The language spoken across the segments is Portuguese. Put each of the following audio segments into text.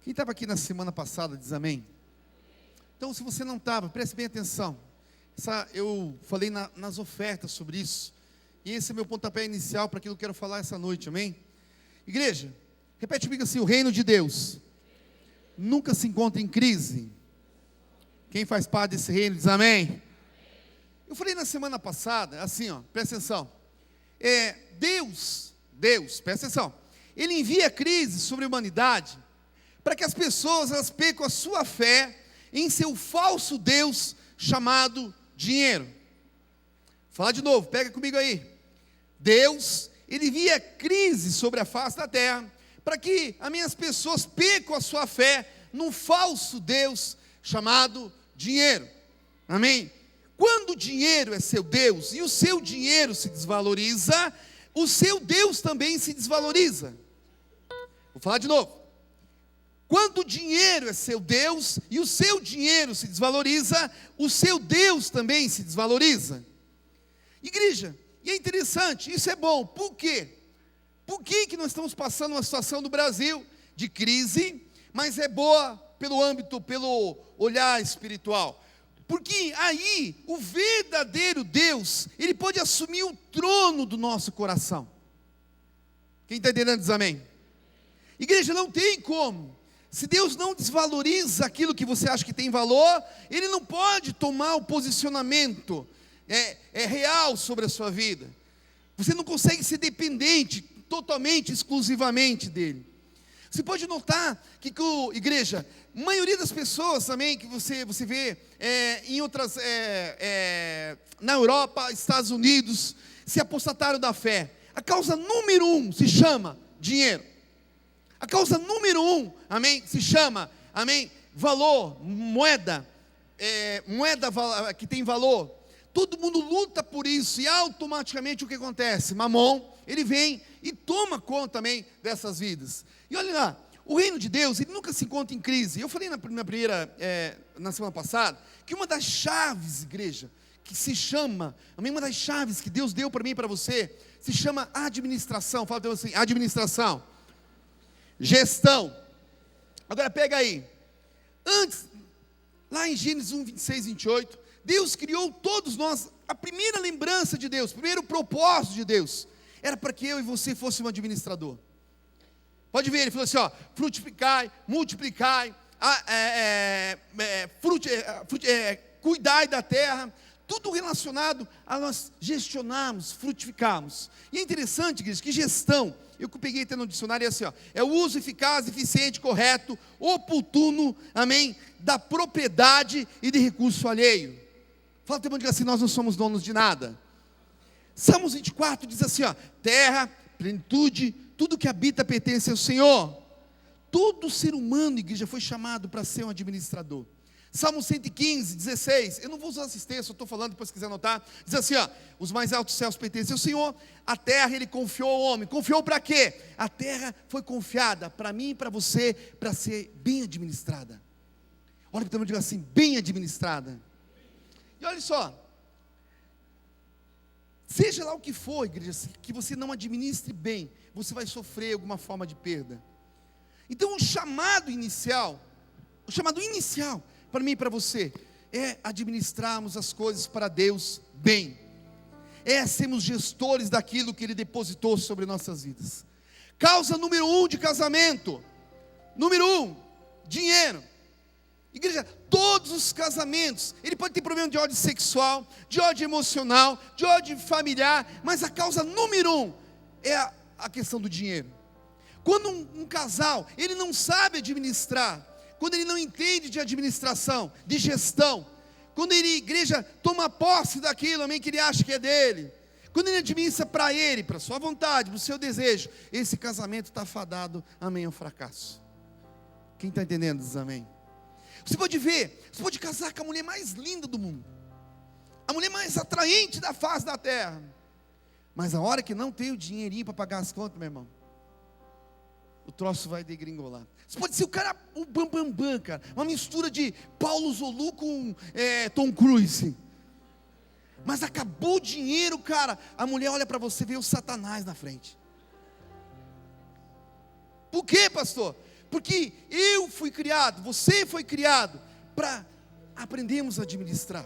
Quem estava aqui na semana passada diz amém? Então, se você não estava, preste bem atenção. Eu falei nas ofertas sobre isso. E esse é meu pontapé inicial para aquilo que eu quero falar essa noite, amém? Igreja, repete comigo assim: o reino de Deus nunca se encontra em crise. Quem faz parte desse reino diz amém? Eu falei na semana passada, assim, presta atenção. Deus, presta atenção, Ele envia crise sobre a humanidade, para que as pessoas elas percam a sua fé em seu falso Deus chamado dinheiro. Vou falar de novo, pega comigo aí. Deus, Ele envia crise sobre a face da terra, para que as minhas pessoas percam a sua fé num falso Deus chamado dinheiro. Amém? Quando o dinheiro é seu Deus e o seu dinheiro se desvaloriza, o seu Deus também se desvaloriza. Vou falar de novo. Quando o dinheiro é seu Deus e o seu dinheiro se desvaloriza, o seu Deus também se desvaloriza. Igreja, e é interessante, isso é bom. Por quê? Por que nós estamos passando uma situação do Brasil de crise, mas é boa pelo âmbito, pelo olhar espiritual? Porque aí o verdadeiro Deus, Ele pode assumir o trono do nosso coração. Quem está entendendo diz amém? Igreja, não tem como. Se Deus não desvaloriza aquilo que você acha que tem valor, Ele não pode tomar o posicionamento real sobre a sua vida. Você não consegue ser dependente totalmente, exclusivamente dEle. Você pode notar que, igreja, a maioria das pessoas também que você vê em outras, na Europa, Estados Unidos, se apostataram da fé. A causa número 1 se chama dinheiro. A causa número 1, amém, se chama, amém, valor, moeda que tem valor. Todo mundo luta por isso e automaticamente o que acontece? Mamon, ele vem e toma conta também dessas vidas. E olha lá, o reino de Deus, ele nunca se encontra em crise. Eu falei na semana passada, que uma das chaves, igreja, que se chama, amém, uma das chaves que Deus deu para mim e para você, se chama administração. Fala Deus assim, administração. Gestão. Agora pega aí. Antes, lá em Gênesis 1, 26, 28, Deus criou todos nós. A primeira lembrança de Deus, o primeiro propósito de Deus, era para que eu e você fosse um administrador. Pode ver, Ele falou assim, frutificai, multiplicai, cuidai da terra. Tudo relacionado a nós gestionarmos, frutificarmos. E é interessante, igreja, que gestão, eu peguei até no dicionário, é assim, é o uso eficaz, eficiente, correto, oportuno, amém, da propriedade e de recurso alheio. Fala até diga assim, nós não somos donos de nada. Salmos 24 diz assim, terra, plenitude, tudo que habita pertence ao Senhor. Todo ser humano, igreja, foi chamado para ser um administrador. Salmo 115, 16, eu não vou usar esse texto, eu estou falando, depois se quiser anotar, diz assim, os mais altos céus pertencem ao Senhor, a terra Ele confiou ao homem. Confiou para quê? A terra foi confiada para mim e para você, para ser bem administrada. Olha para o diga assim, bem administrada. E olha só, seja lá o que for, igreja, que você não administre bem, você vai sofrer alguma forma de perda. Então o chamado inicial para mim e para você, é administrarmos as coisas para Deus bem, é sermos gestores daquilo que Ele depositou sobre nossas vidas. Causa número 1 de casamento, número 1, dinheiro. Igreja, todos os casamentos, ele pode ter problema de ódio sexual, de ódio emocional, de ódio familiar, mas a causa número 1 é a questão do dinheiro. Quando um casal, ele não sabe administrar, quando ele não entende de administração, de gestão, quando ele, igreja, toma posse daquilo, amém, que ele acha que é dele, quando ele administra para ele, para a sua vontade, para o seu desejo, esse casamento está fadado, amém, ao fracasso. Quem está entendendo diz amém. Você pode ver, você pode casar com a mulher mais linda do mundo, a mulher mais atraente da face da terra, mas a hora que não tem o dinheirinho para pagar as contas, meu irmão, o troço vai degringolar. Você pode ser o cara, o bambambam, cara, uma mistura de Paulo Zolu com Tom Cruise, mas acabou o dinheiro, cara, a mulher olha para você e vê o Satanás na frente. Por quê, pastor? Porque eu fui criado, você foi criado para aprendermos a administrar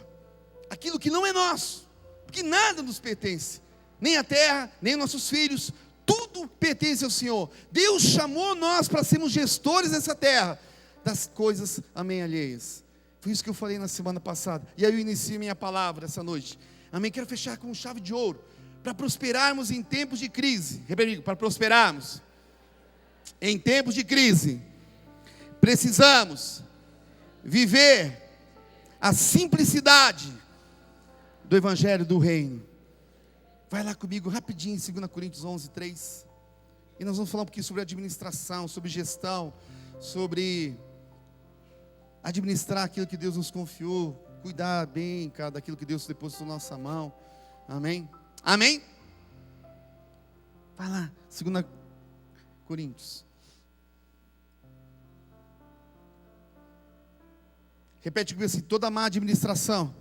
aquilo que não é nosso, porque nada nos pertence, nem a terra, nem nossos filhos, tudo pertence ao Senhor. Deus chamou nós para sermos gestores dessa terra, das coisas, amém, alheias. Foi isso que eu falei na semana passada, e aí eu inicio minha palavra essa noite, amém. Quero fechar com chave de ouro, para prosperarmos em tempos de crise. Repete comigo, para prosperarmos em tempos de crise, precisamos viver a simplicidade do Evangelho do Reino. Vai lá comigo rapidinho, 2 Coríntios 11:3. E nós vamos falar um pouquinho sobre administração, sobre gestão, sobre administrar aquilo que Deus nos confiou, cuidar bem, cara, daquilo que Deus depositou na nossa mão. Amém? Amém? Vai lá, 2 Coríntios. Repete comigo assim: toda má administração,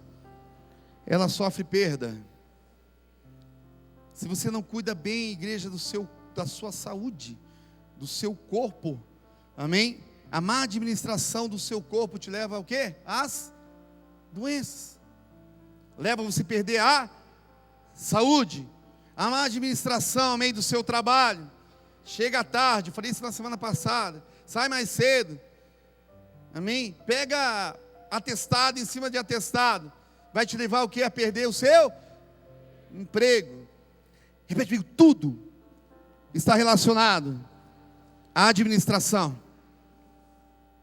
ela sofre perda. Se você não cuida bem, igreja, da sua saúde, do seu corpo, amém? A má administração do seu corpo te leva ao quê? Às doenças. Leva você a perder a saúde. A má administração, amém, do seu trabalho. Chega à tarde, falei isso na semana passada. Sai mais cedo, amém? Pega atestado em cima de atestado. Vai te levar o quê? A perder o seu emprego. Repete comigo, tudo está relacionado à administração.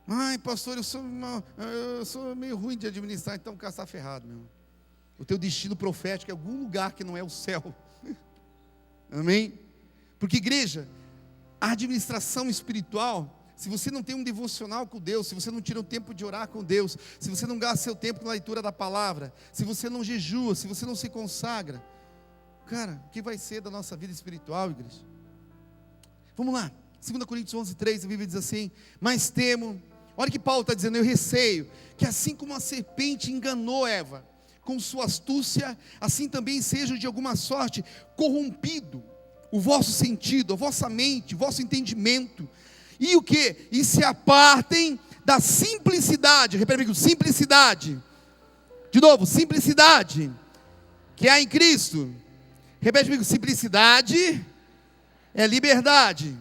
Ai, pastor, eu sou meio ruim de administrar. Então o cara está ferrado, meu. O teu destino profético é algum lugar que não é o céu. Amém? Porque, igreja, a administração espiritual, se você não tem um devocional com Deus, se você não tira um tempo de orar com Deus, se você não gasta seu tempo na leitura da palavra, se você não jejua, se você não se consagra, cara, o que vai ser da nossa vida espiritual, igreja? Vamos lá, 2 Coríntios 11:3, a Bíblia diz assim: mas temo, olha o que Paulo está dizendo, eu receio, que assim como a serpente enganou Eva, com sua astúcia, assim também seja de alguma sorte corrompido o vosso sentido, a vossa mente, o vosso entendimento, e o que? E se apartem da simplicidade, repete comigo, simplicidade, de novo, simplicidade, que há em Cristo. Repete comigo, simplicidade é liberdade.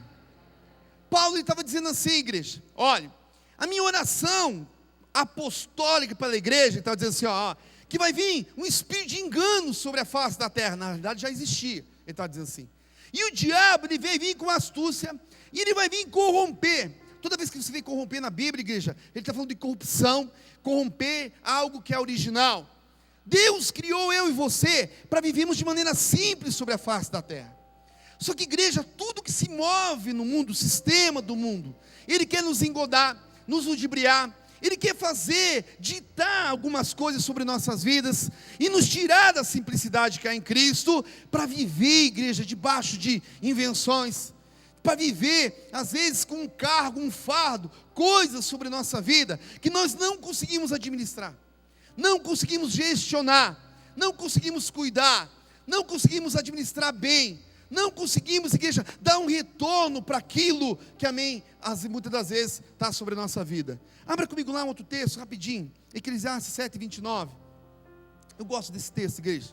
Paulo estava dizendo assim, igreja, olha, a minha oração apostólica para a igreja, ele estava dizendo assim, ó, que vai vir um espírito de engano sobre a face da terra. Na verdade já existia, ele estava dizendo assim. E o diabo, ele vai vir com astúcia, e ele vai vir corromper. Toda vez que você vê corromper na Bíblia, igreja, ele está falando de corrupção, corromper algo que é original. Deus criou eu e você para vivermos de maneira simples sobre a face da terra. Só que, igreja, tudo que se move no mundo, o sistema do mundo, ele quer nos engodar, nos ludibriar, ele quer fazer, ditar algumas coisas sobre nossas vidas e nos tirar da simplicidade que há em Cristo, para viver, igreja, debaixo de invenções, para viver, às vezes, com um cargo, um fardo, coisas sobre nossa vida que nós não conseguimos administrar, não conseguimos gestionar, não conseguimos cuidar, não conseguimos administrar bem, não conseguimos, igreja, dar um retorno para aquilo que, amém, muitas das vezes está sobre a nossa vida. Abra comigo lá um outro texto, rapidinho, Eclesiastes 7:29. Eu gosto desse texto, igreja.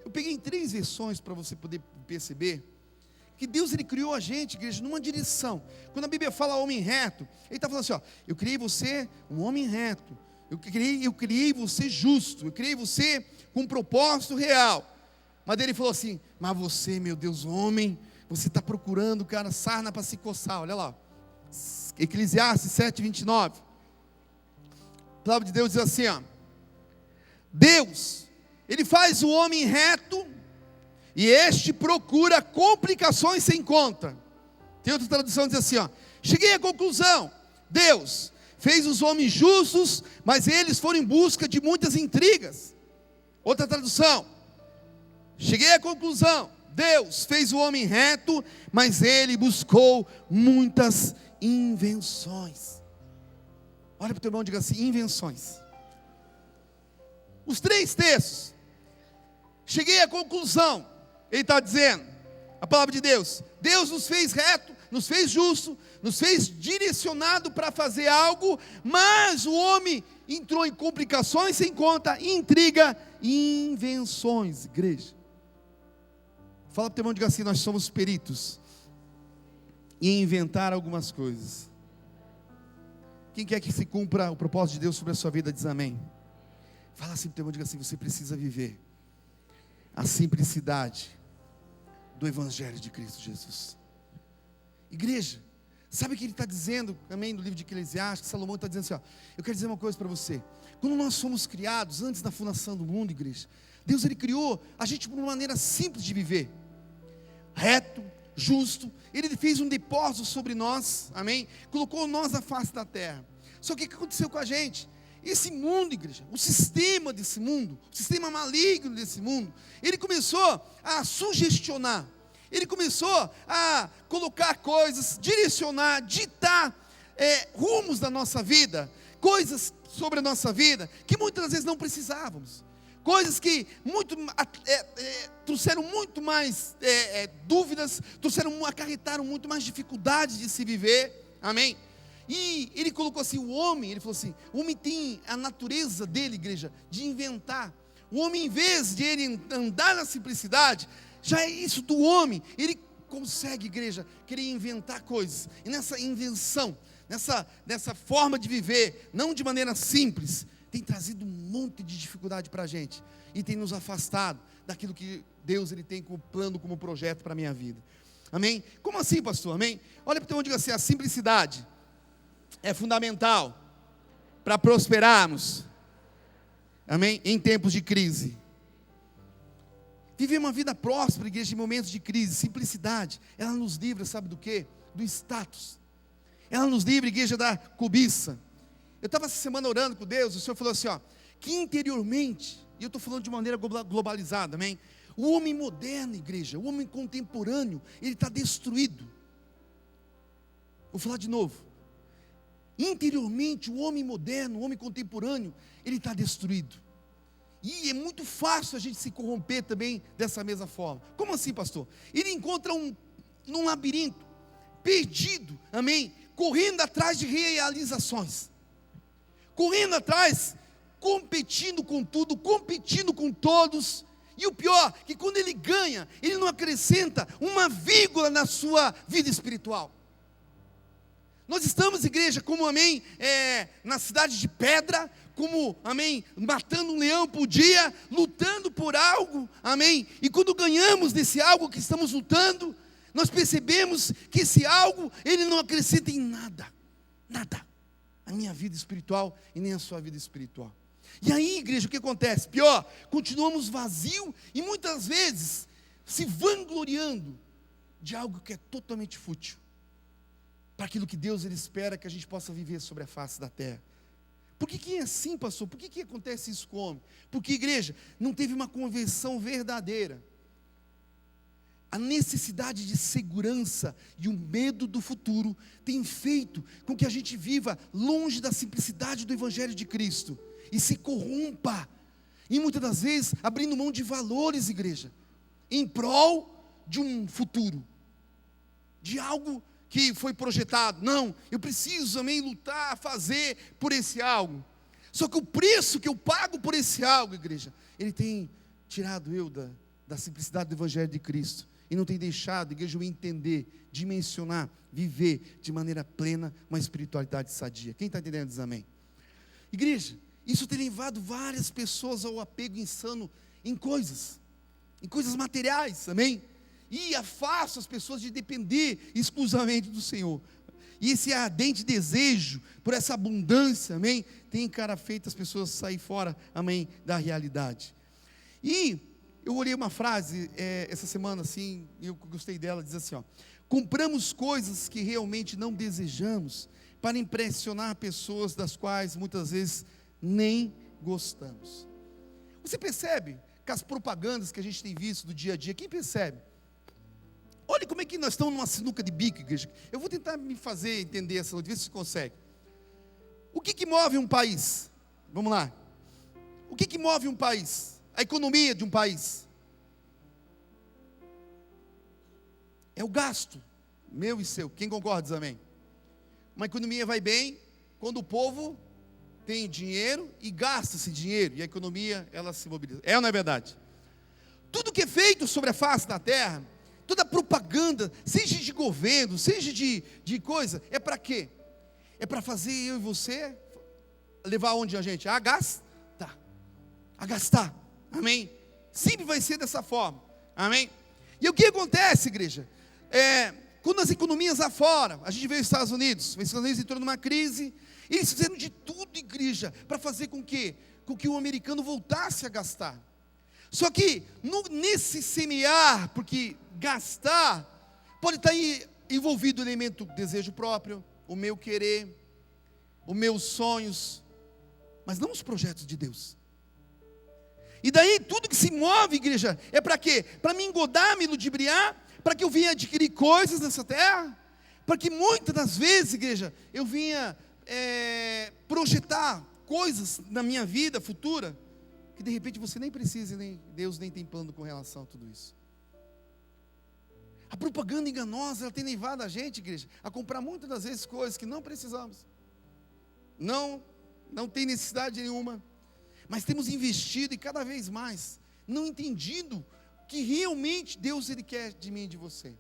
Eu peguei em 3 versões para você poder perceber que Deus, ele criou a gente, igreja, numa direção. Quando a Bíblia fala homem reto, ele está falando assim, ó, eu criei você um homem reto, eu criei você justo, eu criei você com um propósito real. Mas ele falou assim, mas você, meu Deus, homem, você está procurando, cara, sarna para se coçar. Olha lá, Eclesiastes 7:29. A palavra de Deus diz assim, ó, Deus, ele faz o homem reto, e este procura complicações sem conta. Tem outra tradução que diz assim, ó, cheguei à conclusão, Deus fez os homens justos, mas eles foram em busca de muitas intrigas. Outra tradução, cheguei à conclusão, Deus fez o homem reto, mas ele buscou muitas invenções. Olha para o teu irmão e diga assim, invenções. Os 3 textos, cheguei à conclusão, ele está dizendo, a palavra de Deus, Deus nos fez reto, nos fez justo, nos fez direcionado para fazer algo, mas o homem entrou em complicações sem conta, intriga e invenções. Igreja, fala para o teu irmão e diga assim: nós somos peritos em inventar algumas coisas. Quem quer que se cumpra o propósito de Deus sobre a sua vida, diz amém. Fala assim para o teu irmão e diga assim: você precisa viver a simplicidade do Evangelho de Cristo Jesus. Igreja, sabe o que ele está dizendo também no livro de Eclesiastes? Salomão está dizendo assim, ó, eu quero dizer uma coisa para você. Quando nós fomos criados, antes da fundação do mundo, igreja, Deus ele criou a gente por uma maneira simples de viver, reto, justo. Ele fez um depósito sobre nós, amém? Colocou nós na face da terra. Só que o que aconteceu com a gente? Esse mundo, igreja, o sistema desse mundo, o sistema maligno desse mundo, ele começou a sugestionar, ele começou a colocar coisas, direcionar, ditar rumos da nossa vida, coisas sobre a nossa vida, que muitas vezes não precisávamos, coisas que trouxeram muito mais dúvidas, acarretaram muito mais dificuldades de se viver, amém? E ele colocou assim, o homem, ele falou assim, o homem tem a natureza dele, igreja, de inventar. O homem, em vez de ele andar na simplicidade, já é isso do homem, ele consegue, igreja, querer inventar coisas. E nessa invenção, nessa forma de viver, não de maneira simples, tem trazido um monte de dificuldade para a gente. E tem nos afastado daquilo que Deus ele tem como plano, como projeto para a minha vida. Amém? Como assim, pastor? Amém? Olha para o teu irmão e diga assim, a simplicidade é fundamental para prosperarmos, amém? Em tempos de crise. Viver uma vida próspera, igreja, em momentos de crise, simplicidade, ela nos livra, sabe do quê? Do status. Ela nos livra, igreja, da cobiça. Eu estava essa semana orando com Deus, o Senhor falou assim, ó, que interiormente, e eu estou falando de maneira globalizada, amém? O homem moderno, igreja, o homem contemporâneo, ele está destruído. Vou falar de novo. Interiormente, o homem moderno, o homem contemporâneo, ele está destruído. E é muito fácil a gente se corromper também dessa mesma forma. Como assim, pastor? Ele encontra num labirinto, perdido, amém? Correndo atrás de realizações. Correndo atrás, competindo com tudo, competindo com todos. E o pior, que quando ele ganha, ele não acrescenta uma vírgula na sua vida espiritual. Nós estamos, igreja, como, amém, na cidade de pedra, como, amém, matando um leão por dia, lutando por algo, amém, e quando ganhamos desse algo que estamos lutando, nós percebemos que esse algo, ele não acrescenta em nada, a minha vida espiritual e nem a sua vida espiritual. E aí, igreja, o que acontece? Pior, continuamos vazios e muitas vezes se vangloriando de algo que é totalmente fútil, para aquilo que Deus ele espera que a gente possa viver sobre a face da terra. Por que é assim, pastor? Por que acontece isso com o homem? Porque, igreja, não teve uma conversão verdadeira. A necessidade de segurança e o medo do futuro tem feito com que a gente viva longe da simplicidade do Evangelho de Cristo e se corrompa, e muitas das vezes abrindo mão de valores, igreja, em prol de um futuro, de algo que foi projetado. Não, eu preciso também lutar, fazer por esse algo. Só que o preço que eu pago por esse algo, igreja, ele tem tirado eu da simplicidade do Evangelho de Cristo, e não tem deixado, igreja, eu entender, dimensionar, viver de maneira plena uma espiritualidade sadia. Quem está entendendo diz amém. Igreja, isso tem levado várias pessoas ao apego insano em coisas materiais, amém? E afasta as pessoas de depender exclusivamente do Senhor. E esse ardente desejo por essa abundância, amém, tem, cara, feito as pessoas sair fora, amém, da realidade. E eu olhei uma frase essa semana, assim, e eu gostei dela, diz assim, ó: compramos coisas que realmente não desejamos para impressionar pessoas das quais muitas vezes nem gostamos. Você percebe que as propagandas que a gente tem visto do dia a dia, quem percebe? Olha como é que nós estamos numa sinuca de bico, igreja. Eu vou tentar me fazer entender essa noite, ver se você consegue. O que move um país? Vamos lá. O que move um país? A economia de um país? É o gasto. Meu e seu. Quem concorda, diz amém? Uma economia vai bem quando o povo tem dinheiro e gasta esse dinheiro, e a economia, ela se mobiliza. É ou não é verdade? Tudo que é feito sobre a face da terra, toda propaganda, seja de governo, seja de coisa, é para quê? É para fazer eu e você levar onde a gente? A gastar. A gastar. Amém? Sempre vai ser dessa forma. Amém? E o que acontece, igreja? Quando as economias afora, a gente vê os Estados Unidos entrou numa crise, eles fizeram de tudo, igreja, para fazer com que o americano voltasse a gastar. Só que nesse semear, porque gastar pode estar envolvido o elemento desejo próprio, o meu querer, os meus sonhos, mas não os projetos de Deus. E daí tudo que se move, igreja, é para quê? Para me engodar, me ludibriar, para que eu venha adquirir coisas nessa terra, para que muitas das vezes, igreja, eu vinha projetar coisas na minha vida futura, que de repente você nem precisa, nem Deus nem tem plano com relação a tudo isso. A propaganda enganosa, ela tem levado a gente, igreja, a comprar muitas das vezes coisas que não precisamos. Não tem necessidade nenhuma, mas temos investido e cada vez mais, não entendido que realmente Deus Ele quer de mim e de você.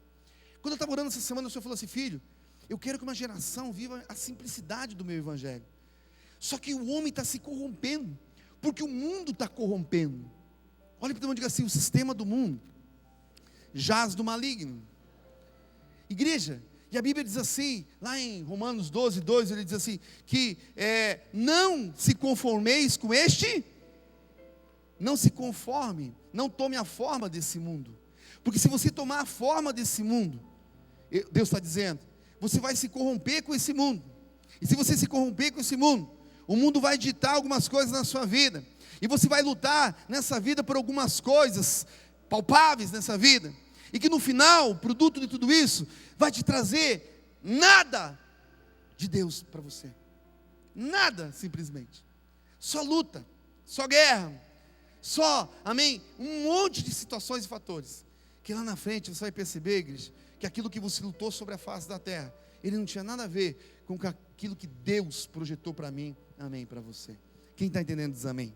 Quando eu estava orando essa semana, o Senhor falou assim: filho, eu quero que uma geração viva a simplicidade do meu evangelho. Só que o homem está se corrompendo, porque o mundo está corrompendo. Olha para o irmão e diga assim: o sistema do mundo jaz do maligno. Igreja, e a Bíblia diz assim, lá em Romanos 12, 2, ele diz assim, que não se conformeis com este, não se conforme, não tome a forma desse mundo, porque se você tomar a forma desse mundo, Deus está dizendo, você vai se corromper com esse mundo, e se você se corromper com esse mundo, o mundo vai ditar algumas coisas na sua vida, e você vai lutar nessa vida por algumas coisas palpáveis nessa vida, e que no final, o produto de tudo isso, vai te trazer nada de Deus para você, nada simplesmente, só luta, só guerra, só, amém, um monte de situações e fatores, que lá na frente você vai perceber, igreja, que aquilo que você lutou sobre a face da terra, ele não tinha nada a ver com aquilo que Deus projetou para mim, amém, para você. Quem está entendendo diz amém.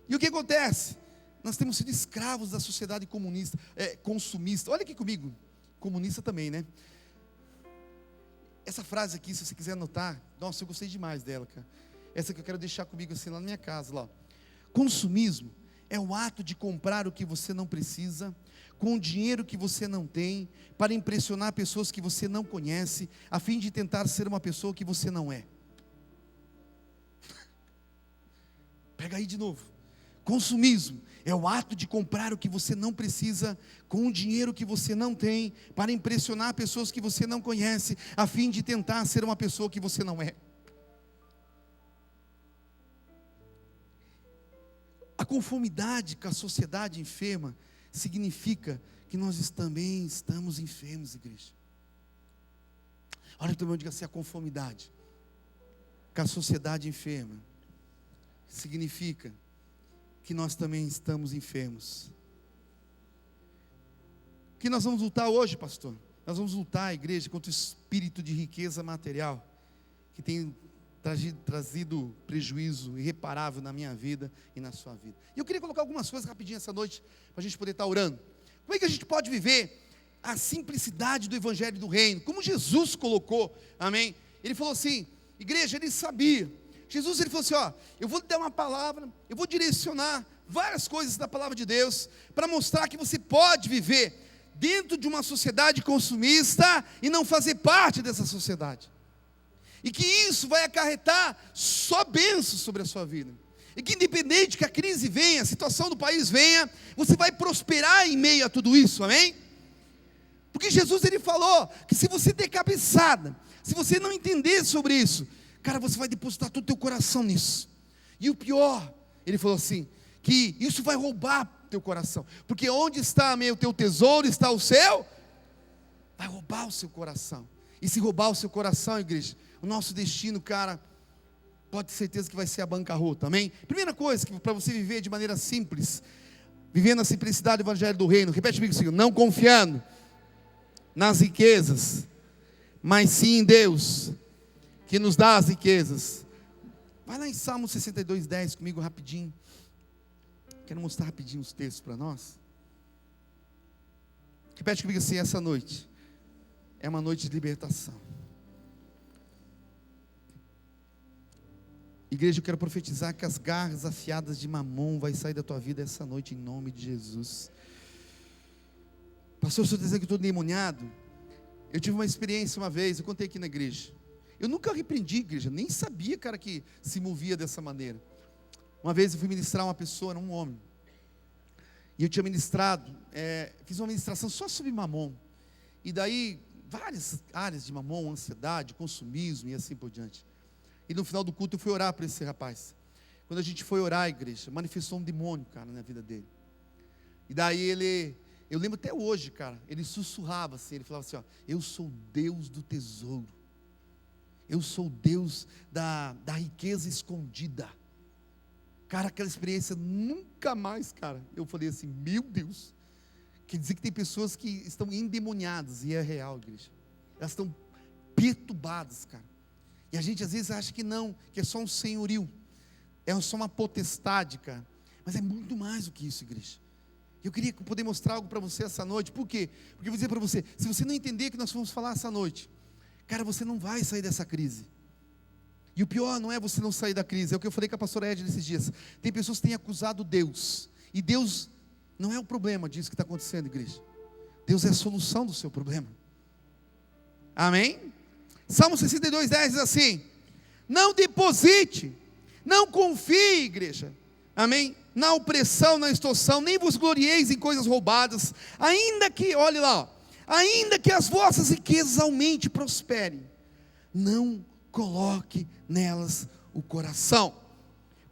E o que acontece? Nós temos sido escravos da sociedade comunista, consumista. Olha aqui comigo, comunista também, né? Essa frase aqui, se você quiser anotar, nossa, eu gostei demais dela, cara. Essa que eu quero deixar comigo assim lá na minha casa, lá. Consumismo é o ato de comprar o que você não precisa, com o dinheiro que você não tem, para impressionar pessoas que você não conhece, a fim de tentar ser uma pessoa que você não é. Pega aí de novo. Consumismo é o ato de comprar o que você não precisa, com o dinheiro que você não tem, para impressionar pessoas que você não conhece, a fim de tentar ser uma pessoa que você não é. A conformidade com a sociedade enferma significa que nós também estamos enfermos, igreja. Olha para o irmão e diga assim: a conformidade com a sociedade enferma significa que nós também estamos enfermos. O que nós vamos lutar hoje, pastor? Nós vamos lutar, igreja, contra o espírito de riqueza material, que tem trazido prejuízo irreparável na minha vida e na sua vida. E eu queria colocar algumas coisas rapidinho essa noite, para a gente poder estar orando. Como é que a gente pode viver a simplicidade do evangelho do reino? Como Jesus colocou, amém? Ele falou assim, igreja, ele sabia. Jesus, ele falou assim, eu vou te dar uma palavra, eu vou direcionar várias coisas da palavra de Deus, para mostrar que você pode viver dentro de uma sociedade consumista, e não fazer parte dessa sociedade, e que isso vai acarretar só bênçãos sobre a sua vida, e que independente que a crise venha, a situação do país venha, você vai prosperar em meio a tudo isso, amém? Porque Jesus, ele falou, que se você der cabeçada, se você não entender sobre isso, cara, você vai depositar todo o teu coração nisso, e o pior, ele falou assim, que isso vai roubar teu coração, porque onde está o teu tesouro, está o seu, vai roubar o seu coração, e se roubar o seu coração, igreja, o nosso destino, cara, pode ter certeza que vai ser a bancarrota, amém? Primeira coisa, que para você viver de maneira simples, vivendo a simplicidade do evangelho do reino, repete comigo assim, não confiando nas riquezas, mas sim em Deus, que nos dá as riquezas. Vai lá em Salmo 62:10 comigo rapidinho. Quero mostrar rapidinho os textos para nós. Repete comigo assim: essa noite é uma noite de libertação. Igreja, eu quero profetizar que as garras afiadas de Mamon vai sair da tua vida essa noite em nome de Jesus. Pastor, o senhor está dizendo que eu estou endemoniado? Eu tive uma experiência uma vez, eu contei aqui na igreja. Eu nunca repreendi a igreja, nem sabia, cara, que se movia dessa maneira. Uma vez eu fui ministrar uma pessoa, era um homem. E eu tinha ministrado, fiz uma ministração só sobre Mamon. E daí, várias áreas de Mamon, ansiedade, consumismo e assim por diante. E no final do culto eu fui orar para esse rapaz. Quando a gente foi orar à igreja, manifestou um demônio, cara, na vida dele. E daí eu lembro até hoje, cara, ele sussurrava assim, ele falava assim, ó: eu sou o Deus do tesouro. Eu sou o Deus da riqueza escondida. Cara, aquela experiência nunca mais, cara. Eu falei assim, meu Deus. Quer dizer que tem pessoas que estão endemoniadas, e é real, igreja. Elas estão perturbadas, cara. E a gente às vezes acha que não, que é só um senhorio, é só uma potestade, cara. Mas é muito mais do que isso, igreja. Eu queria poder mostrar algo para você essa noite. Por quê? Porque eu vou dizer para você, se você não entender o que nós vamos falar essa noite, cara, você não vai sair dessa crise. E o pior não é você não sair da crise, é o que eu falei com a pastora Ed nesses dias. Tem pessoas que têm acusado Deus, e Deus não é o problema disso que está acontecendo, igreja. Deus é a solução do seu problema. Amém? Salmo 62:10 diz assim: não deposite, não confie, igreja, amém, na opressão, na extorsão, nem vos glorieis em coisas roubadas, ainda que, olhe lá, ó, ainda que as vossas riquezas aumentem e prosperem, não coloque nelas o coração.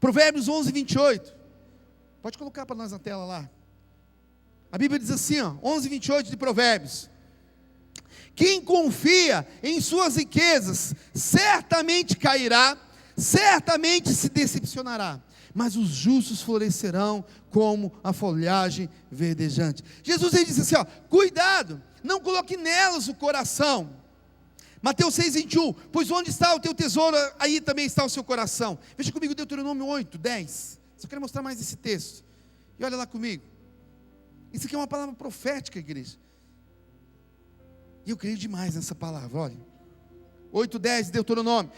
Provérbios 11:28, pode colocar para nós na tela lá. A Bíblia diz assim, ó, 11:28 de Provérbios: quem confia em suas riquezas certamente cairá, certamente se decepcionará, mas os justos florescerão como a folhagem verdejante. Jesus, ele disse assim, ó: cuidado, não coloque nelas o coração. Mateus 6:21, pois onde está o teu tesouro, aí também está o seu coração. Veja comigo Deuteronômio 8:10, só quero mostrar mais esse texto, e olha lá comigo. Isso aqui é uma palavra profética, igreja. E eu creio demais nessa palavra, olha. 8:10 de Deuteronômio: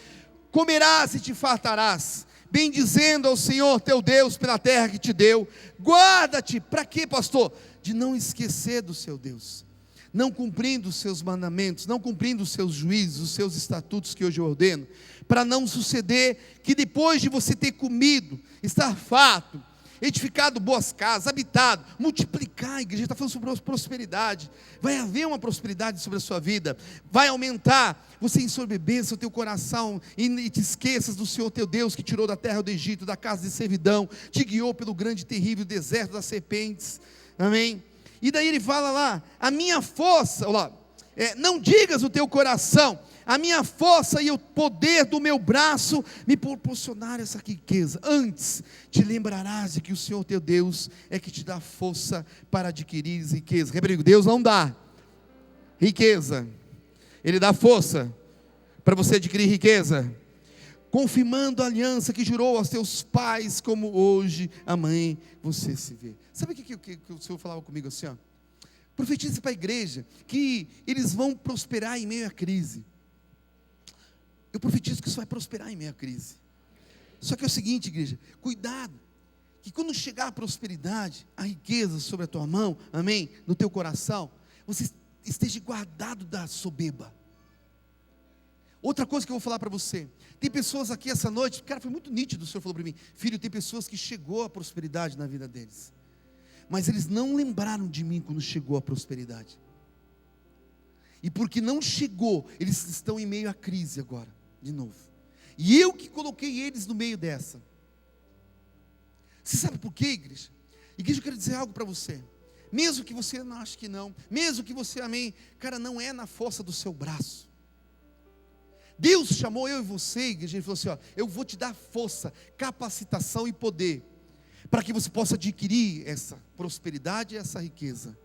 comerás e te fartarás, bendizendo ao Senhor teu Deus pela terra que te deu. Guarda-te, para quê, pastor? De não esquecer do seu Deus, não cumprindo os seus mandamentos, não cumprindo os seus juízos, os seus estatutos que hoje eu ordeno, para não suceder que depois de você ter comido, estar farto, edificado boas casas, habitado, multiplicar, a igreja está falando sobre prosperidade, vai haver uma prosperidade sobre a sua vida, vai aumentar, você ensoberbeça o teu coração, e te esqueças do Senhor teu Deus, que tirou da terra do Egito, da casa de servidão, te guiou pelo grande e terrível deserto das serpentes, amém? E daí ele fala lá, a minha força, olha lá, não digas o teu coração, a minha força e o poder do meu braço me proporcionaram essa riqueza. Antes te lembrarás de que o Senhor teu Deus é que te dá força para adquirir riqueza. Repetindo, Deus não dá riqueza, Ele dá força para você adquirir riqueza, confirmando a aliança que jurou aos teus pais, como hoje, amanhã você se vê. Sabe o que o Senhor falava comigo assim, ó? Profetize para a igreja que eles vão prosperar em meio à crise. Eu profetizo que isso vai prosperar em meio à crise. Só que é o seguinte, igreja, cuidado, que quando chegar a prosperidade, a riqueza sobre a tua mão, amém, no teu coração, você esteja guardado da soberba. Outra coisa que eu vou falar para você, tem pessoas aqui essa noite, cara, foi muito nítido, o Senhor falou para mim, filho, tem pessoas que chegou a prosperidade na vida deles, mas eles não lembraram de mim quando chegou a prosperidade, e porque não chegou, eles estão em meio à crise agora, de novo, e eu que coloquei eles no meio dessa. Você sabe por quê, igreja? Igreja, eu quero dizer algo para você, mesmo que você não ache que não, mesmo que você, amém, cara, não é na força do seu braço. Deus chamou eu e você, igreja, Ele falou assim, ó, eu vou te dar força, capacitação e poder, para que você possa adquirir essa prosperidade e essa riqueza.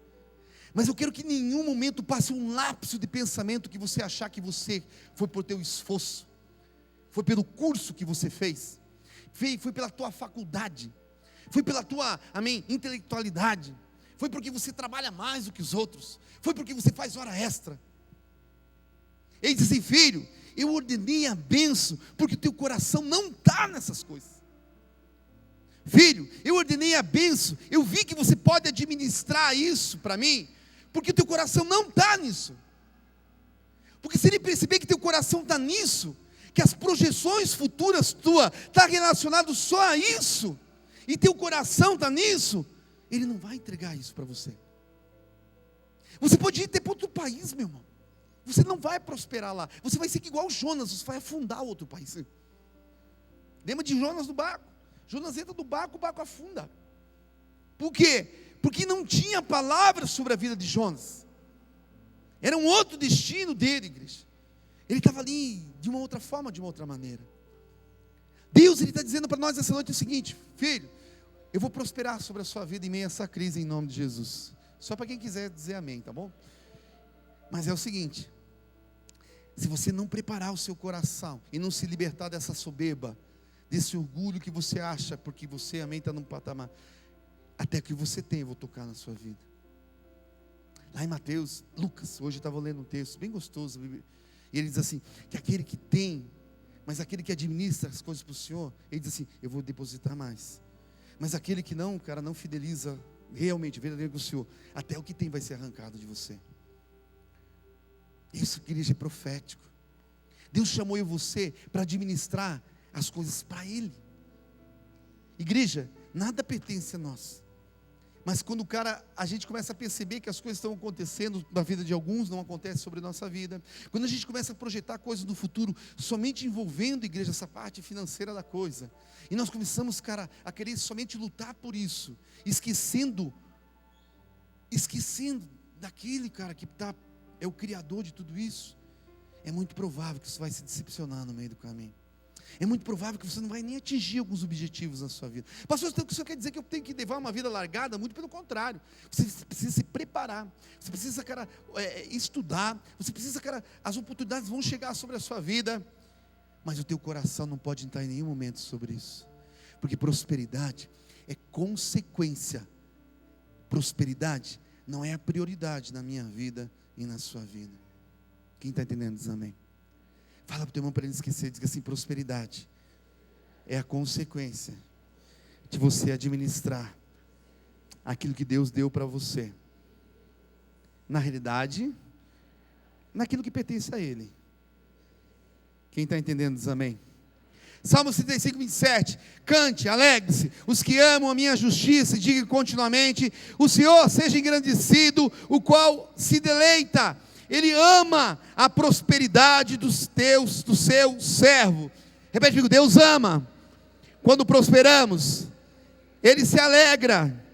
Mas eu quero que em nenhum momento passe um lapso de pensamento que você achar que você foi por teu esforço, foi pelo curso que você fez, foi pela tua faculdade, foi pela tua, amém, intelectualidade, foi porque você trabalha mais do que os outros, foi porque você faz hora extra. Ele disse assim: filho, eu ordenei a bênção, porque o teu coração não está nessas coisas. Filho, eu ordenei a bênção, eu vi que você pode administrar isso para mim, porque o teu coração não está nisso. Porque se ele perceber que teu coração está nisso, que as projeções futuras tuas estão relacionadas só a isso, e teu coração está nisso, ele não vai entregar isso para você. Você pode ir até para outro país, meu irmão, você não vai prosperar lá, você vai ser igual Jonas, você vai afundar outro país. Lembra de Jonas no barco? Jonas entra no barco, o barco afunda. Por quê? Porque não tinha palavra sobre a vida de Jonas. Era um outro destino dele, igreja. Ele estava ali de uma outra forma, de uma outra maneira. Deus, Ele está dizendo para nós essa noite o seguinte: filho, eu vou prosperar sobre a sua vida em meio a essa crise, em nome de Jesus. Só para quem quiser dizer amém, tá bom? Mas é o seguinte: se você não preparar o seu coração e não se libertar dessa soberba, desse orgulho que você acha, porque você, amém, está num patamar, até que você tem, eu vou tocar na sua vida. Lá em Mateus, Lucas, hoje eu estava lendo um texto bem gostoso, e ele diz assim, que aquele que tem, mas aquele que administra as coisas para o Senhor, ele diz assim: eu vou depositar mais. Mas aquele que não, cara, não fideliza realmente, verdadeiramente com o Senhor, até o que tem vai ser arrancado de você. Isso, igreja, é profético. Deus chamou eu e você para administrar as coisas para Ele. Igreja, nada pertence a nós. Mas quando a gente começa a perceber que as coisas estão acontecendo na vida de alguns, não acontece sobre a nossa vida. Quando a gente começa a projetar coisas do futuro, somente envolvendo, igreja, essa parte financeira da coisa, e nós começamos, cara, a querer somente lutar por isso, esquecendo daquele, cara, que é o criador de tudo isso, é muito provável que você vai se decepcionar no meio do caminho. É muito provável que você não vai nem atingir alguns objetivos na sua vida. Pastor, o senhor quer dizer que eu tenho que levar uma vida largada? Muito pelo contrário. Você precisa se preparar. Você precisa, cara, estudar. Você precisa, cara, as oportunidades vão chegar sobre a sua vida. Mas o teu coração não pode entrar em nenhum momento sobre isso. Porque prosperidade é consequência. Prosperidade não é a prioridade na minha vida e na sua vida. Quem está entendendo diz amém. Fala para o teu irmão para ele esquecer, diz assim: prosperidade é a consequência de você administrar aquilo que Deus deu para você, na realidade, naquilo que pertence a Ele. Quem está entendendo diz amém. Salmo 35, 27, cante, alegre-se, os que amam a minha justiça, e digam continuamente: o Senhor seja engrandecido, o qual se deleita. Ele ama a prosperidade do seu servo. Repete comigo: Deus ama quando prosperamos. Ele se alegra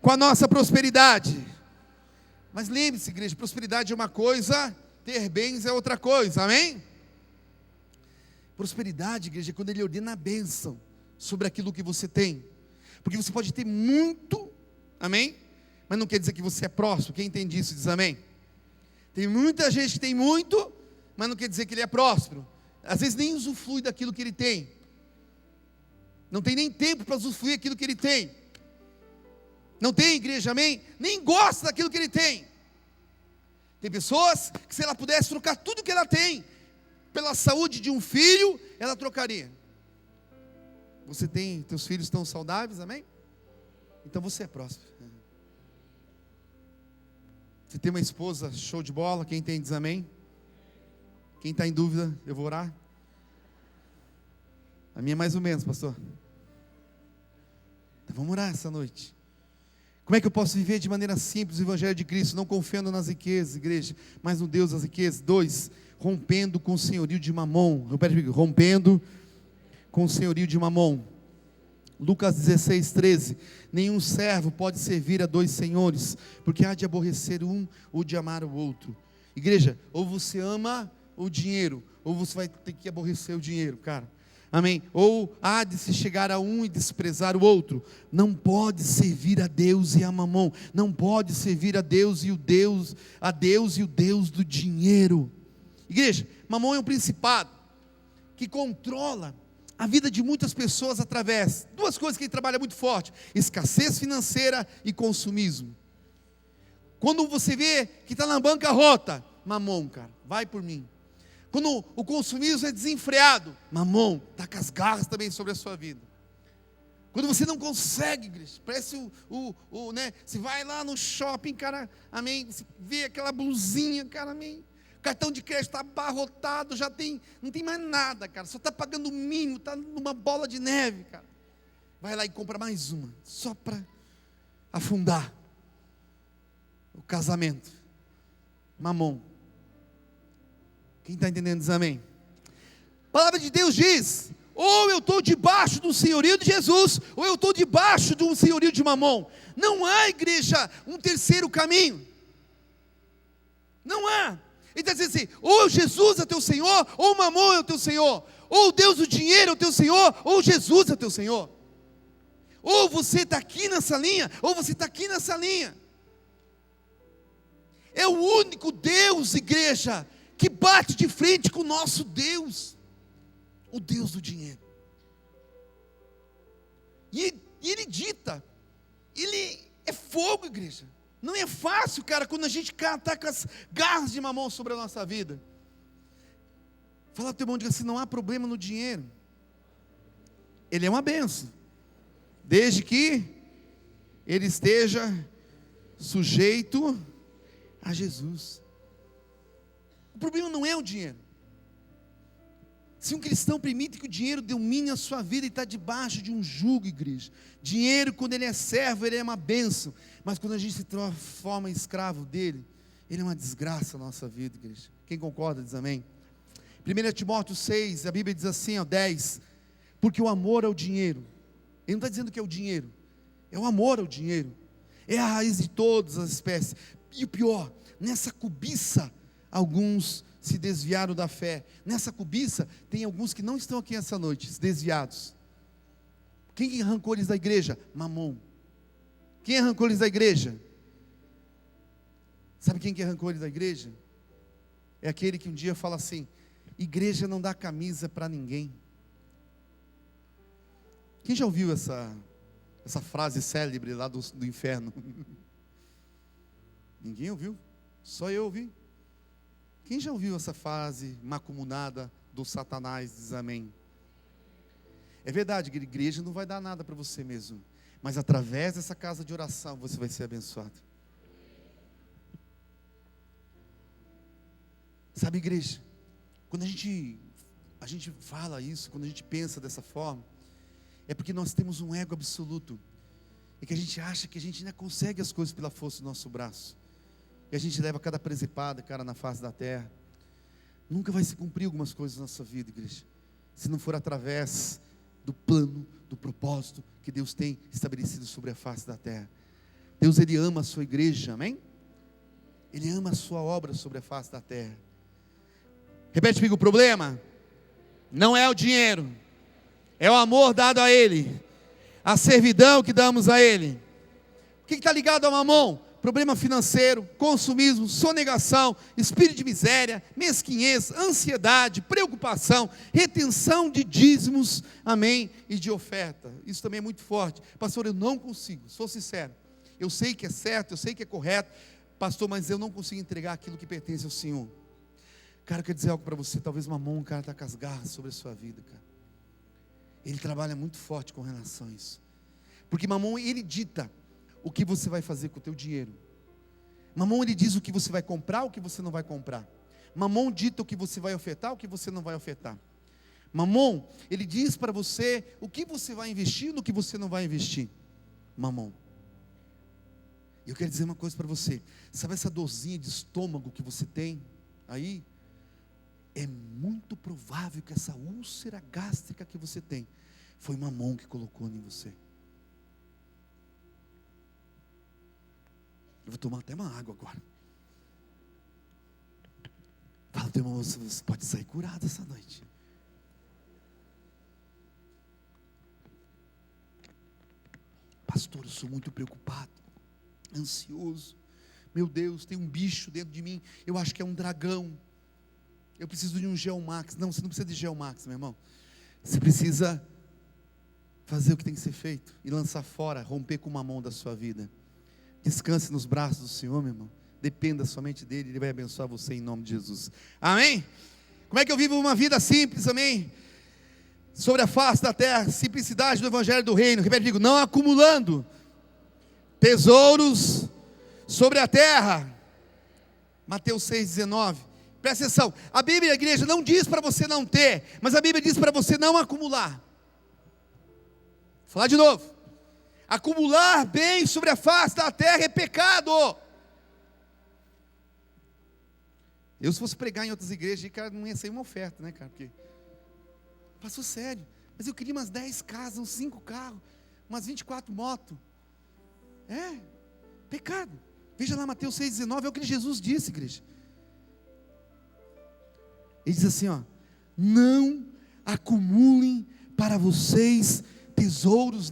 com a nossa prosperidade. Mas lembre-se, igreja, prosperidade é uma coisa, ter bens é outra coisa, amém? Prosperidade, igreja, é quando Ele ordena a bênção sobre aquilo que você tem. Porque você pode ter muito, amém? Mas não quer dizer que você é próspero. Quem entende isso diz amém. Tem muita gente que tem muito, mas não quer dizer que ele é próspero. Às vezes nem usufrui daquilo que ele tem. Não tem nem tempo para usufruir daquilo que ele tem. Não tem, igreja, amém? Nem gosta daquilo que ele tem. Tem pessoas que, se ela pudesse trocar tudo que ela tem pela saúde de um filho, ela trocaria. Você tem, teus filhos estão saudáveis, amém? Então você é próspero. Você tem uma esposa show de bola, quem tem diz amém? Quem está em dúvida, eu vou orar. A minha é mais ou menos, pastor. Então vamos orar essa noite. Como é que eu posso viver de maneira simples o Evangelho de Cristo, não confiando nas riquezas, igreja, mas no Deus das riquezas? 2, rompendo com o senhorio de Mamon. Rompendo com o senhorio de Mamon. Lucas 16, 13, nenhum servo pode servir a 2 senhores, porque há de aborrecer um ou de amar o outro. Igreja, ou você ama o dinheiro, ou você vai ter que aborrecer o dinheiro, cara. amém, ou há de se chegar a um e desprezar o outro. Não pode servir a Deus e a mamon, não pode servir a Deus e o Deus do dinheiro. Igreja, mamon é um principado que controla a vida de muitas pessoas através de duas coisas que ele trabalha muito forte: escassez financeira e consumismo. Quando você vê que está na bancarrota, mamon, cara, vai por mim. Quando o consumismo é desenfreado, mamon, está com as garras também sobre a sua vida. Quando você não consegue, igreja, parece né, você vai lá no shopping, cara, amém, você vê aquela blusinha, cara, amém, o cartão de crédito está abarrotado, não tem mais nada, cara, só está pagando o mínimo, está numa bola de neve, cara. Vai lá e compra mais uma, só para afundar o casamento. Mamon. Quem está entendendo diz amém. A palavra de Deus diz: ou eu estou debaixo do senhorio de Jesus, ou eu estou debaixo do senhorio de mamon. Não há, igreja, um terceiro caminho. Não há. Ele está dizendo assim: ou Jesus é teu Senhor, ou mamon é o teu Senhor. Ou Deus do dinheiro é o teu Senhor, ou Jesus é o teu Senhor. Ou você está aqui nessa linha, ou você está aqui nessa linha. É o único Deus, igreja, que bate de frente com o nosso Deus, o Deus do dinheiro. E ele dita, ele é fogo, igreja. Não é fácil, cara, quando a gente está com as garras de mamão sobre a nossa vida. Fala ao teu irmão, diga assim: não há problema no dinheiro. Ele é uma bênção, desde que ele esteja sujeito a Jesus. O problema não é o dinheiro. Se um cristão permite que o dinheiro domine a sua vida e está debaixo de um jugo, igreja. Dinheiro, quando ele é servo, ele é uma bênção. Mas quando a gente se transforma em escravo dele, ele é uma desgraça na nossa vida, igreja. Quem concorda diz amém. 1 Timóteo 6, a Bíblia diz assim, 10: porque o amor ao dinheiro, ele não está dizendo que é o dinheiro, é o amor ao dinheiro, é a raiz de todas as espécies. E o pior, nessa cobiça, alguns se desviaram da fé. Nessa cobiça, tem alguns que não estão aqui essa noite, desviados. Quem arrancou eles da igreja? Mamon. Quem arrancou eles da igreja? Sabe quem que arrancou eles da igreja? É aquele que um dia fala assim: igreja não dá camisa para ninguém. Quem já ouviu essa frase célebre lá do inferno? Ninguém ouviu? Só eu ouvi. Quem já ouviu essa frase macumunada do Satanás? Diz amém. É verdade que a igreja não vai dar nada para você mesmo, mas através dessa casa de oração você vai ser abençoado. Sabe, igreja, quando a gente fala isso, quando a gente pensa dessa forma, é porque nós temos um ego absoluto, e que a gente acha que a gente ainda consegue as coisas pela força do nosso braço, e a gente leva cada presepada, cara, na face da terra. Nunca vai se cumprir algumas coisas na nossa vida, igreja, se não for através do plano, do propósito que Deus tem estabelecido sobre a face da terra. Deus, Ele ama a sua igreja, amém? Ele ama a sua obra sobre a face da terra. Repete comigo: o problema não é o dinheiro, é o amor dado a Ele, a servidão que damos a Ele. O que está ligado ao mamon? Problema financeiro, consumismo, sonegação, espírito de miséria, mesquinhez, ansiedade, preocupação, retenção de dízimos, amém, e de oferta. Isso também é muito forte. Pastor, eu não consigo, sou sincero, eu sei que é certo, eu sei que é correto, pastor, mas eu não consigo entregar aquilo que pertence ao Senhor. Cara, eu quero dizer algo para você. Talvez mamon, cara, está com as garras sobre a sua vida, cara. Ele trabalha muito forte com relação a isso, porque mamon, ele dita o que você vai fazer com o teu dinheiro. Mamon, ele diz o que você vai comprar, o que você não vai comprar. Mamon dita o que você vai ofertar, o que você não vai ofertar. Mamon, ele diz para você o que você vai investir, no que você não vai investir. Mamon. Eu quero dizer uma coisa para você. Sabe essa dorzinha de estômago que você tem aí? É muito provável que essa úlcera gástrica que você tem foi mamon que colocou em você. Eu vou tomar até uma água agora. Fala, teu irmão, você pode sair curado essa noite. pastor, eu sou muito preocupado, ansioso. Meu Deus, tem um bicho dentro de mim, eu acho que é um dragão. Eu preciso de um Geomax. Não, você não precisa de Geomax, meu irmão. Você precisa fazer o que tem que ser feito e lançar fora, romper com uma mão da sua vida. Descanse nos braços do Senhor, meu irmão. Dependa somente dele, Ele vai abençoar você em nome de Jesus. Amém? Como é que eu vivo uma vida simples, amém? Sobre a face da terra, simplicidade do Evangelho do Reino. Repete comigo, não acumulando tesouros sobre a terra. Mateus 6,19. Presta atenção, a Bíblia, a igreja, não diz para você não ter, mas a Bíblia diz para você não acumular. Vou falar de novo. Acumular bens sobre a face da terra é pecado. Eu, se fosse pregar em outras igrejas, cara, não ia sair uma oferta, né, cara? Porque passou sério. Mas eu queria umas 10 casas, uns 5 carros, umas 24 motos. É, pecado. Veja lá Mateus 6,19, é o que Jesus disse, igreja. Ele diz assim, ó: não acumulem para vocês tesouros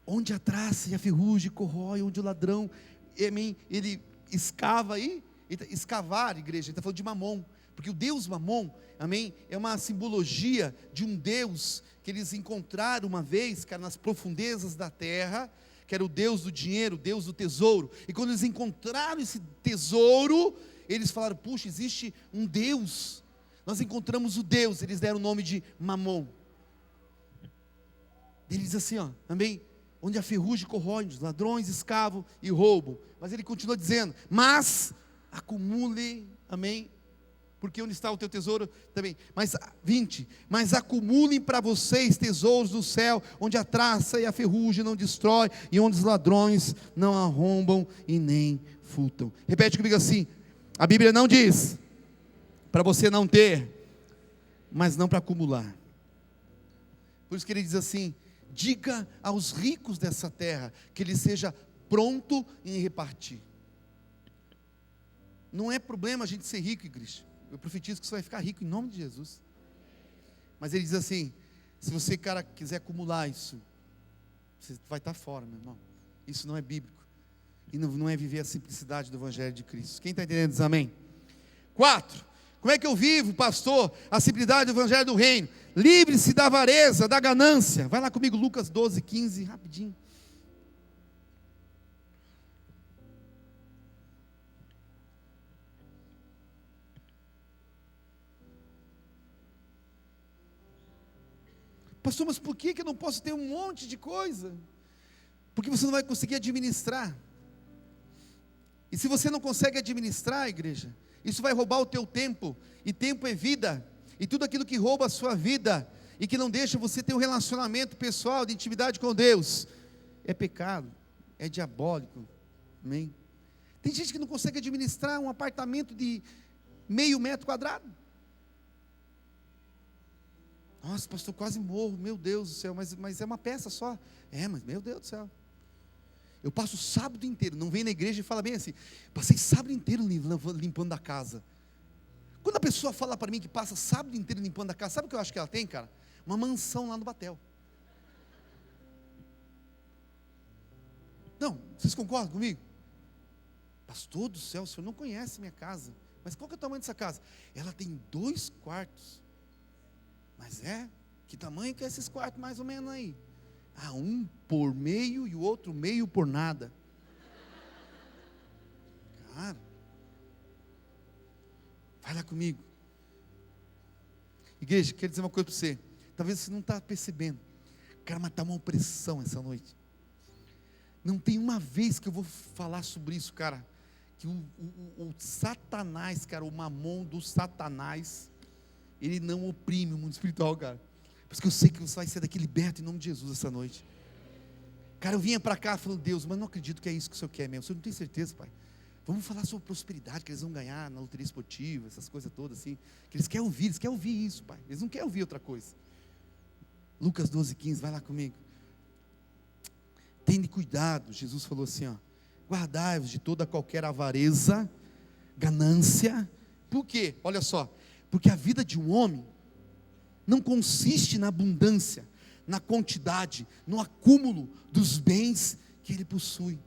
onde a traça e a ferrugem corrói, onde o ladrão, ele escava aí, escavar, igreja, ele está falando de Mamon, porque o Deus Mamon, amém, é uma simbologia de um Deus que eles encontraram uma vez, cara, nas profundezas da terra, que era o Deus do dinheiro, o Deus do tesouro, e quando eles encontraram esse tesouro, eles falaram, puxa, existe um Deus, nós encontramos o Deus, eles deram o nome de Mamon. Ele diz assim, ó, amém, onde a ferrugem corrói, os ladrões escavam e roubam, mas ele continua dizendo, mas acumule, amém, porque onde está o teu tesouro também, mas acumulem para vocês tesouros do céu, onde a traça e a ferrugem não destrói, e onde os ladrões não arrombam e nem furtam. Repete comigo assim, a Bíblia não diz para você não ter, mas não para acumular. Por isso que ele diz assim, diga aos ricos dessa terra, que ele seja pronto em repartir. Não é problema a gente ser rico, igreja. Eu profetizo que você vai ficar rico em nome de Jesus. Mas ele diz assim, se você, cara, quiser acumular isso, você vai estar fora, meu irmão. Isso não é bíblico. E não é viver a simplicidade do Evangelho de Cristo. Quem está entendendo diz amém? 4, como é que eu vivo, pastor, a simplicidade do Evangelho do Reino? Livre-se da avareza, da ganância. Vai lá comigo, Lucas 12:15, rapidinho. Pastor, mas por que eu não posso ter um monte de coisa? Porque você não vai conseguir administrar. E se você não consegue administrar, igreja, isso vai roubar o teu tempo, e tempo é vida, e tudo aquilo que rouba a sua vida, e que não deixa você ter um relacionamento pessoal, de intimidade com Deus, é pecado, é diabólico, amém? Tem gente que não consegue administrar um apartamento de meio metro quadrado. Nossa, pastor, quase morro, meu Deus do céu, mas é uma peça só. Mas meu Deus do céu. Eu passo o sábado inteiro, não vem na igreja e fala bem assim, passei sábado inteiro limpando a casa. Quando a pessoa fala para mim que passa sábado inteiro limpando a casa, sabe o que eu acho que ela tem, cara? Uma mansão lá no Batel. Não, vocês concordam comigo? Pastor do céu, o senhor não conhece minha casa. Mas qual que é o tamanho dessa casa? Ela tem 2 quartos. Mas que tamanho que é esses quartos mais ou menos aí? Um por meio e o outro meio por nada. Cara, vai lá comigo. Igreja, quero dizer uma coisa para você. Talvez você não está percebendo. Cara, mas está uma opressão essa noite. Não tem uma vez que eu vou falar sobre isso, cara. Que o Satanás, cara, o mamon do Satanás, ele não oprime o mundo espiritual, cara. Por isso que eu sei que você vai ser daqui liberto em nome de Jesus essa noite. Cara, eu vinha para cá falando, Deus, mas não acredito que é isso que o Senhor quer mesmo. O Senhor não tem certeza, Pai. Vamos falar sobre prosperidade, que eles vão ganhar na loteria esportiva, essas coisas todas assim. Que eles querem ouvir isso, Pai. Eles não querem ouvir outra coisa. Lucas 12:15, vai lá comigo. Tende cuidado, Jesus falou assim, ó. Guardai-vos de toda qualquer avareza, ganância. Por quê? Olha só. Porque a vida de um homem não consiste na abundância, na quantidade, no acúmulo dos bens que ele possui.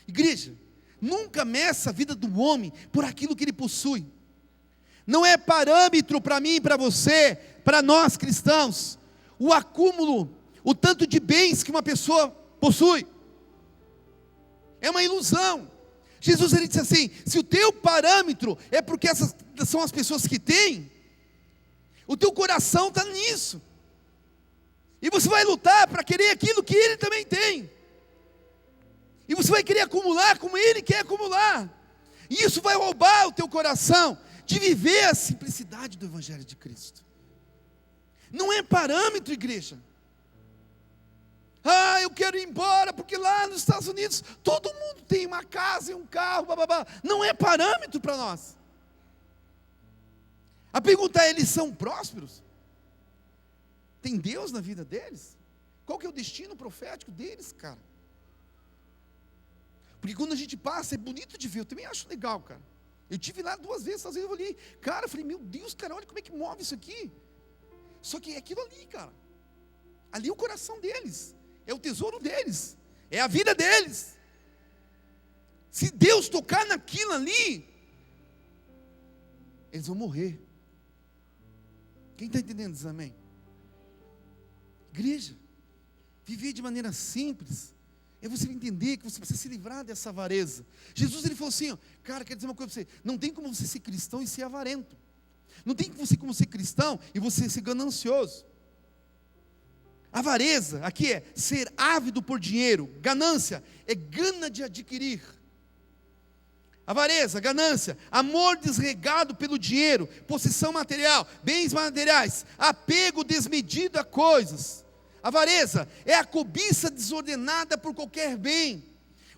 Igreja, nunca meça a vida do homem por aquilo que ele possui. Não é parâmetro para mim e para você, para nós cristãos, o acúmulo, o tanto de bens que uma pessoa possui. É uma ilusão. Jesus ele disse assim: se o teu parâmetro é porque essas são as pessoas que têm, o teu coração está nisso. E você vai lutar para querer aquilo que ele também tem. E você vai querer acumular como ele quer acumular. E isso vai roubar o teu coração de viver a simplicidade do Evangelho de Cristo. Não é parâmetro, igreja. Eu quero ir embora, porque lá nos Estados Unidos todo mundo tem uma casa e um carro, bababá. Não é parâmetro para nós. A pergunta é: eles são prósperos? Tem Deus na vida deles? Qual que é o destino profético deles, cara? Porque quando a gente passa, é bonito de ver. Eu também acho legal, cara. Eu tive lá 2 vezes, às vezes eu olhei, cara, eu falei: meu Deus, cara, olha como é que move isso aqui. Só que é aquilo ali, cara. Ali é o coração deles, é o tesouro deles, é a vida deles. Se Deus tocar naquilo ali, eles vão morrer. Quem está entendendo? Diz amém. Igreja, viver de maneira simples é você entender que você precisa se livrar dessa avareza. Jesus ele falou assim: cara, quer dizer uma coisa para você, não tem como você ser cristão e ser avarento. Não tem como ser cristão e você ser ganancioso. Avareza aqui é ser ávido por dinheiro. Ganância é gana de adquirir. Avareza, ganância, amor desregado pelo dinheiro, possessão material, bens materiais, apego desmedido a coisas. Avareza é a cobiça desordenada por qualquer bem.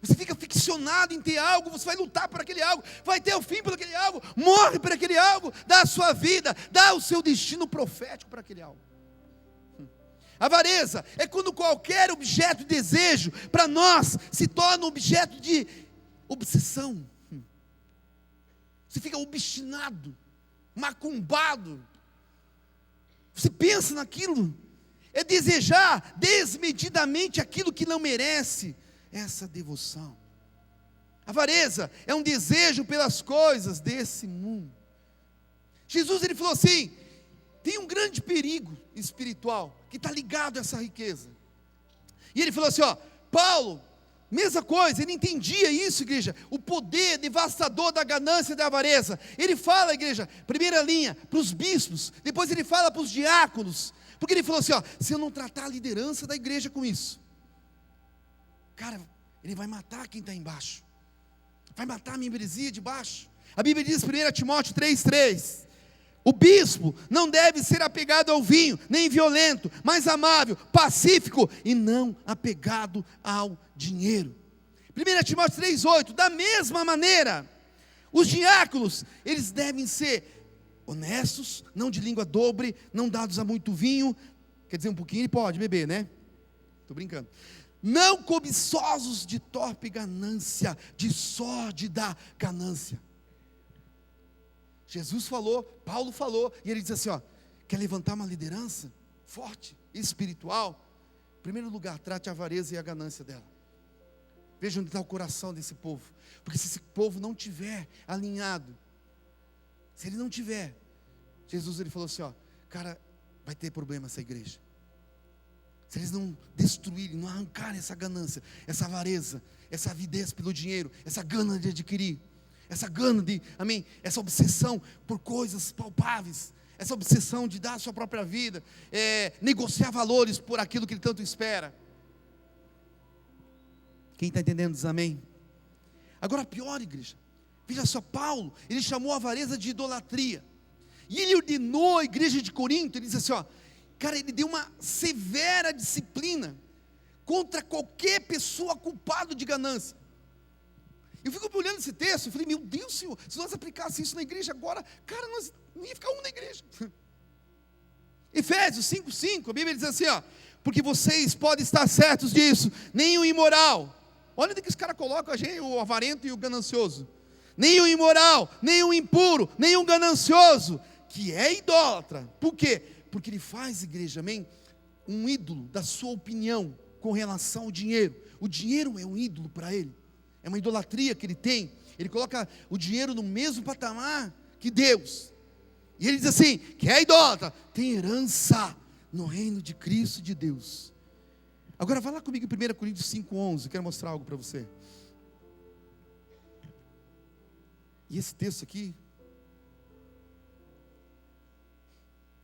Você fica ficcionado em ter algo, você vai lutar por aquele algo, vai ter o fim por aquele algo, morre por aquele algo, dá a sua vida, dá o seu destino profético para aquele algo. Avareza é quando qualquer objeto de desejo para nós se torna objeto de obsessão. Você fica obstinado, macumbado. Você pensa naquilo. É desejar desmedidamente aquilo que não merece essa devoção. Avareza é um desejo pelas coisas desse mundo. Jesus ele falou assim: tem um grande perigo espiritual que está ligado a essa riqueza. E ele falou assim: Paulo, mesma coisa, ele entendia isso, igreja, o poder devastador da ganância e da avareza. Ele fala, igreja, primeira linha, para os bispos, depois ele fala para os diáconos, porque ele falou assim: se eu não tratar a liderança da igreja com isso, cara, ele vai matar quem está embaixo, vai matar a membresia de baixo. A Bíblia diz, 1 Timóteo 3,3, o bispo não deve ser apegado ao vinho, nem violento, mas amável, pacífico e não apegado ao dinheiro. 1 Timóteo 3,8, da mesma maneira, os diáconos, eles devem ser honestos, não de língua dobre, não dados a muito vinho. Quer dizer, um pouquinho ele pode beber, né? Estou brincando. Não cobiçosos de torpe ganância, de sórdida ganância. Jesus falou, Paulo falou, e ele diz assim: quer levantar uma liderança forte, espiritual? Em primeiro lugar, trate a avareza e a ganância dela. Veja onde está o coração desse povo, porque se esse povo não tiver alinhado, se ele não tiver, Jesus ele falou assim: cara, vai ter problema essa igreja. Se eles não destruírem, não arrancarem essa ganância, essa avareza, essa avidez pelo dinheiro, essa gana de adquirir, essa gana de, amém, essa obsessão por coisas palpáveis, essa obsessão de dar a sua própria vida, negociar valores por aquilo que ele tanto espera. Quem está entendendo diz amém. Agora pior, igreja, veja só, Paulo, ele chamou a avareza de idolatria, e ele ordenou a igreja de Corinto, ele disse assim: cara, ele deu uma severa disciplina contra qualquer pessoa culpada de ganância. Eu fico olhando esse texto, eu falei: meu Deus, Senhor, se nós aplicássemos isso na igreja agora, cara, nós não ia ficar um na igreja. Efésios 5,5, a Bíblia diz assim: porque vocês podem estar certos disso, nem o imoral, olha onde que os caras colocam a gente, o avarento e o ganancioso, nem o imoral, nem o impuro, nem o ganancioso, que é idólatra. Por quê? Porque ele faz, igreja, amém, um ídolo da sua opinião com relação ao dinheiro. O dinheiro é um ídolo para ele, é uma idolatria que ele tem. Ele coloca o dinheiro no mesmo patamar que Deus. E ele diz assim: que é idólatra, tem herança no reino de Cristo e de Deus. Agora vai lá comigo em 1 Coríntios 5,11, quero mostrar algo para você. E esse texto aqui,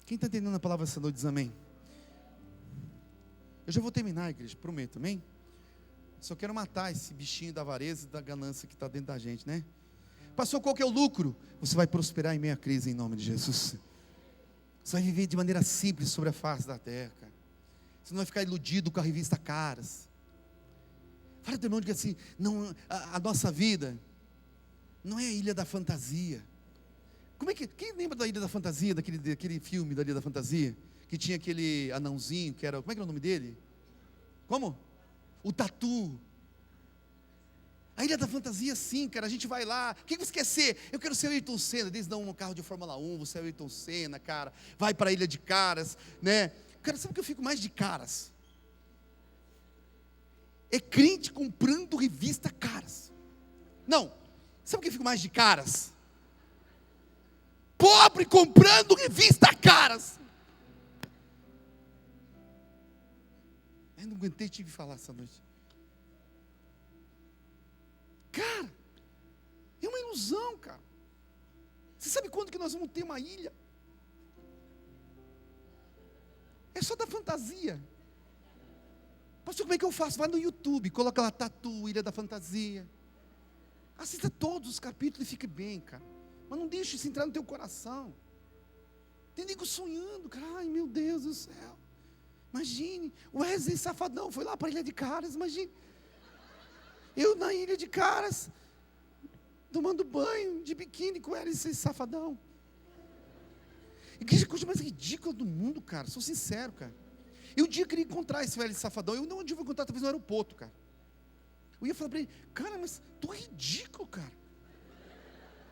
quem está entendendo a palavra essa noite diz amém. Eu já vou terminar, igreja, prometo, amém? Só quero matar esse bichinho da avareza e da ganância que está dentro da gente, né? Pastor, qual que é o lucro? Você vai prosperar em meio à crise em nome de Jesus. Você vai viver de maneira simples sobre a face da terra, cara. Você não vai ficar iludido com a revista Caras. Fala do irmão que assim, não, a nossa vida não é a ilha da fantasia. Como é que, quem lembra da Ilha da Fantasia, daquele filme da Ilha da Fantasia? Que tinha aquele anãozinho, que era, como é que era o nome dele? Como? O Tatu. A Ilha da Fantasia, sim, cara, a gente vai lá, o que você quer ser? Eu quero ser o Ayrton Senna. Eles dão um carro de Fórmula 1, você é o Ayrton Senna, cara, vai para a Ilha de Caras, né? Cara, sabe o que eu fico mais de caras? É crente comprando revista Caras. Não, sabe o que eu fico mais de caras? Pobre comprando revista Caras. Eu não aguentei, tive que falar essa noite. Cara, é uma ilusão, cara. Você sabe quando que nós vamos ter uma ilha? É só da fantasia. Pastor, como é que eu faço? Vai no YouTube, coloca lá Tatu, Ilha da Fantasia. Assista todos os capítulos e fique bem, cara. Mas não deixe isso entrar no teu coração. Tem nego sonhando, cara. Ai, meu Deus do céu. Imagine, o Wesley Safadão foi lá para a Ilha de Caras, imagine. Eu na Ilha de Caras, tomando banho de biquíni com o Wesley Safadão. Igreja, a coisa mais ridícula do mundo, cara, sou sincero, cara. E um dia eu queria encontrar esse Wesley Safadão, eu não, um dia eu vou encontrar talvez no aeroporto, cara. Eu ia falar para ele, cara, mas tu é ridículo, cara.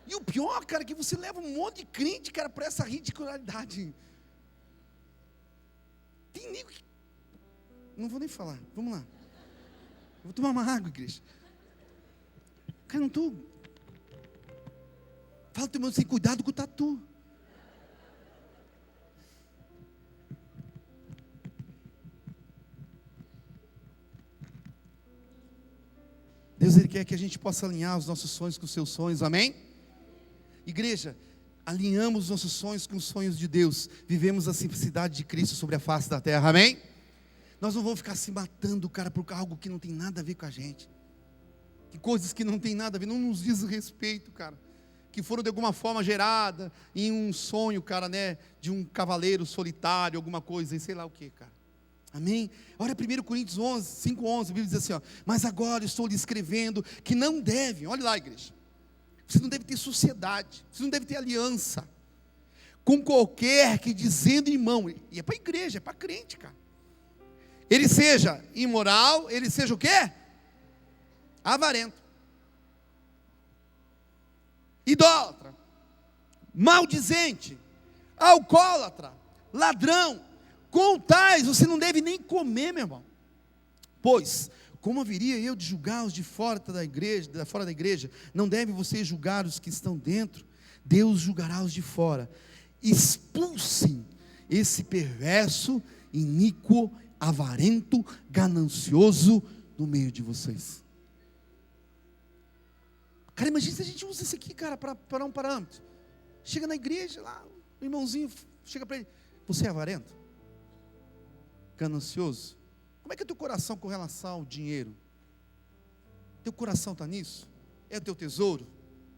E o pior, cara, é que você leva um monte de crente, cara, para essa ridicularidade. Tem nego que... Não vou nem falar, vamos lá. Eu vou tomar uma água, igreja. Cara, não estou... Fala, teu irmão, sem cuidado com o tatu. Deus, Ele quer que a gente possa alinhar os nossos sonhos com os seus sonhos, amém? Igreja, alinhamos os nossos sonhos com os sonhos de Deus, vivemos a simplicidade de Cristo sobre a face da terra, amém? Nós não vamos ficar se matando, cara, por algo que não tem nada a ver com a gente, que coisas que não tem nada a ver, não nos diz respeito, cara, que foram de alguma forma geradas em um sonho, cara, né, de um cavaleiro solitário, alguma coisa, sei lá o que, cara. Amém? Olha 1 Coríntios 5,11, a Bíblia diz assim, ó, mas agora estou lhe escrevendo que não devem, olha lá, igreja, você não deve ter sociedade, você não deve ter aliança com qualquer que dizendo irmão, e é para a igreja, é para crente, cara, ele seja imoral, ele seja o quê? Avarento, idólatra, maldizente, alcoólatra, ladrão. Com tais você não deve nem comer, meu irmão. Pois, como haveria eu de julgar os de fora da igreja, não deve você julgar os que estão dentro, Deus julgará os de fora. Expulsem esse perverso, iníquo, avarento, ganancioso do meio de vocês. Cara, imagina se a gente usa isso aqui, cara, para um parâmetro. Chega na igreja lá, o irmãozinho chega para ele, você é avarento? Ganancioso? Como é que é o teu coração com relação ao dinheiro? Teu coração está nisso? É o teu tesouro?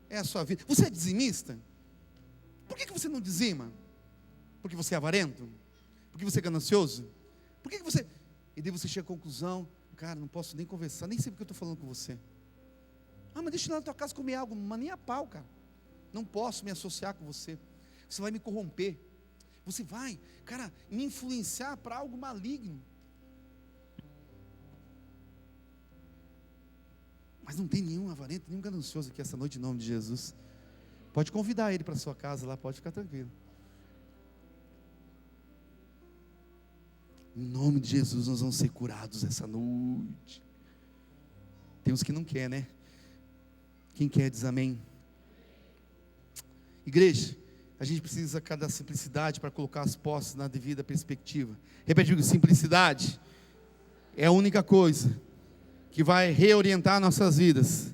É a sua vida? Você é dizimista? Por que você não dizima? Porque você é avarento? Porque você é ganancioso? Por que você... E daí você chega à conclusão, cara, não posso nem conversar, nem sei porque eu estou falando com você. Ah, mas deixa eu ir lá na tua casa comer algo, mas nem a pau, cara. Não posso me associar com você. Você vai me corromper. Você vai, cara, me influenciar para algo maligno. Mas não tem nenhum avarento, nenhum ganancioso aqui essa noite em nome de Jesus. Pode convidar ele para a sua casa lá, pode ficar tranquilo. Em nome de Jesus nós vamos ser curados essa noite. Tem uns que não quer, né? Quem quer diz amém. Igreja, a gente precisa cada simplicidade para colocar as posses na devida perspectiva. Repete comigo, simplicidade é a única coisa que vai reorientar nossas vidas,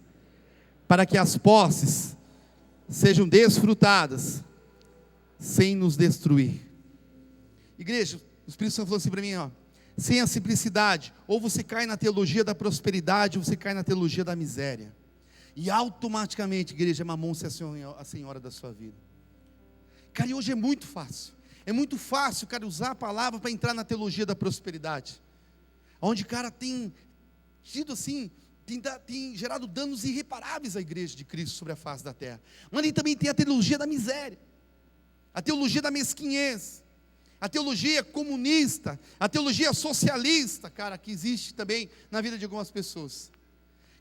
para que as posses sejam desfrutadas, sem nos destruir. Igreja, o Espírito Santo falou assim para mim, sem a simplicidade, ou você cai na teologia da prosperidade, ou você cai na teologia da miséria, e automaticamente, igreja, Mamon-se a senhora da sua vida. Cara, e hoje é muito fácil, cara, usar a palavra para entrar na teologia da prosperidade, onde, cara, tem tido assim, tem gerado danos irreparáveis à igreja de Cristo sobre a face da terra. Mas ele também tem a teologia da miséria, a teologia da mesquinhez, a teologia comunista, a teologia socialista, cara, que existe também na vida de algumas pessoas.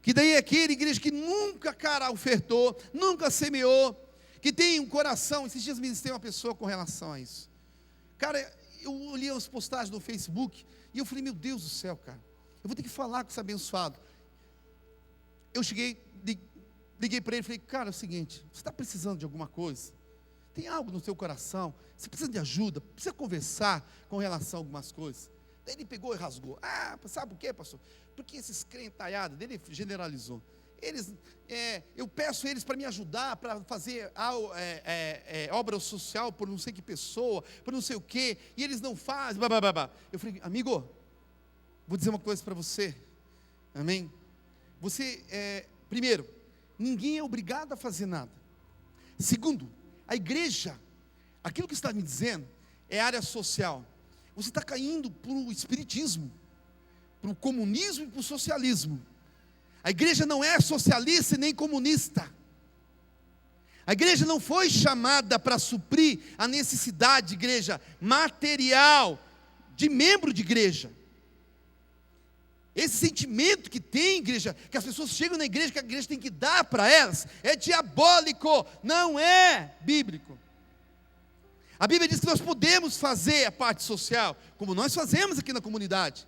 Que daí é aquele igreja que nunca, cara, ofertou, nunca semeou, que tem um coração. Esses dias ministrei uma pessoa com relação a isso. Cara, eu olhei as postagens no Facebook e eu falei, meu Deus do céu, cara, eu vou ter que falar com esse abençoado. Eu cheguei, liguei para ele e falei, cara, é o seguinte, você está precisando de alguma coisa? Tem algo no seu coração? Você precisa de ajuda? Precisa conversar com relação a algumas coisas? Daí ele pegou e rasgou. Sabe por quê, pastor? Porque esses crentalhados, ele generalizou. Eu peço eles para me ajudar, para fazer obra social por não sei que pessoa, por não sei o quê, e eles não fazem, blá, blá, blá, blá. Eu falei, amigo, vou dizer uma coisa para você, amém? Você, primeiro, ninguém é obrigado a fazer nada. Segundo, a igreja, aquilo que está me dizendo, é área social. Você está caindo para o espiritismo, para o comunismo e para o socialismo. A igreja não é socialista e nem comunista. A igreja não foi chamada para suprir a necessidade, igreja, material, de membro de igreja. Esse sentimento que tem, igreja, que as pessoas chegam na igreja, que a igreja tem que dar para elas, é diabólico, não é bíblico. A Bíblia diz que nós podemos fazer a parte social, como nós fazemos aqui na comunidade.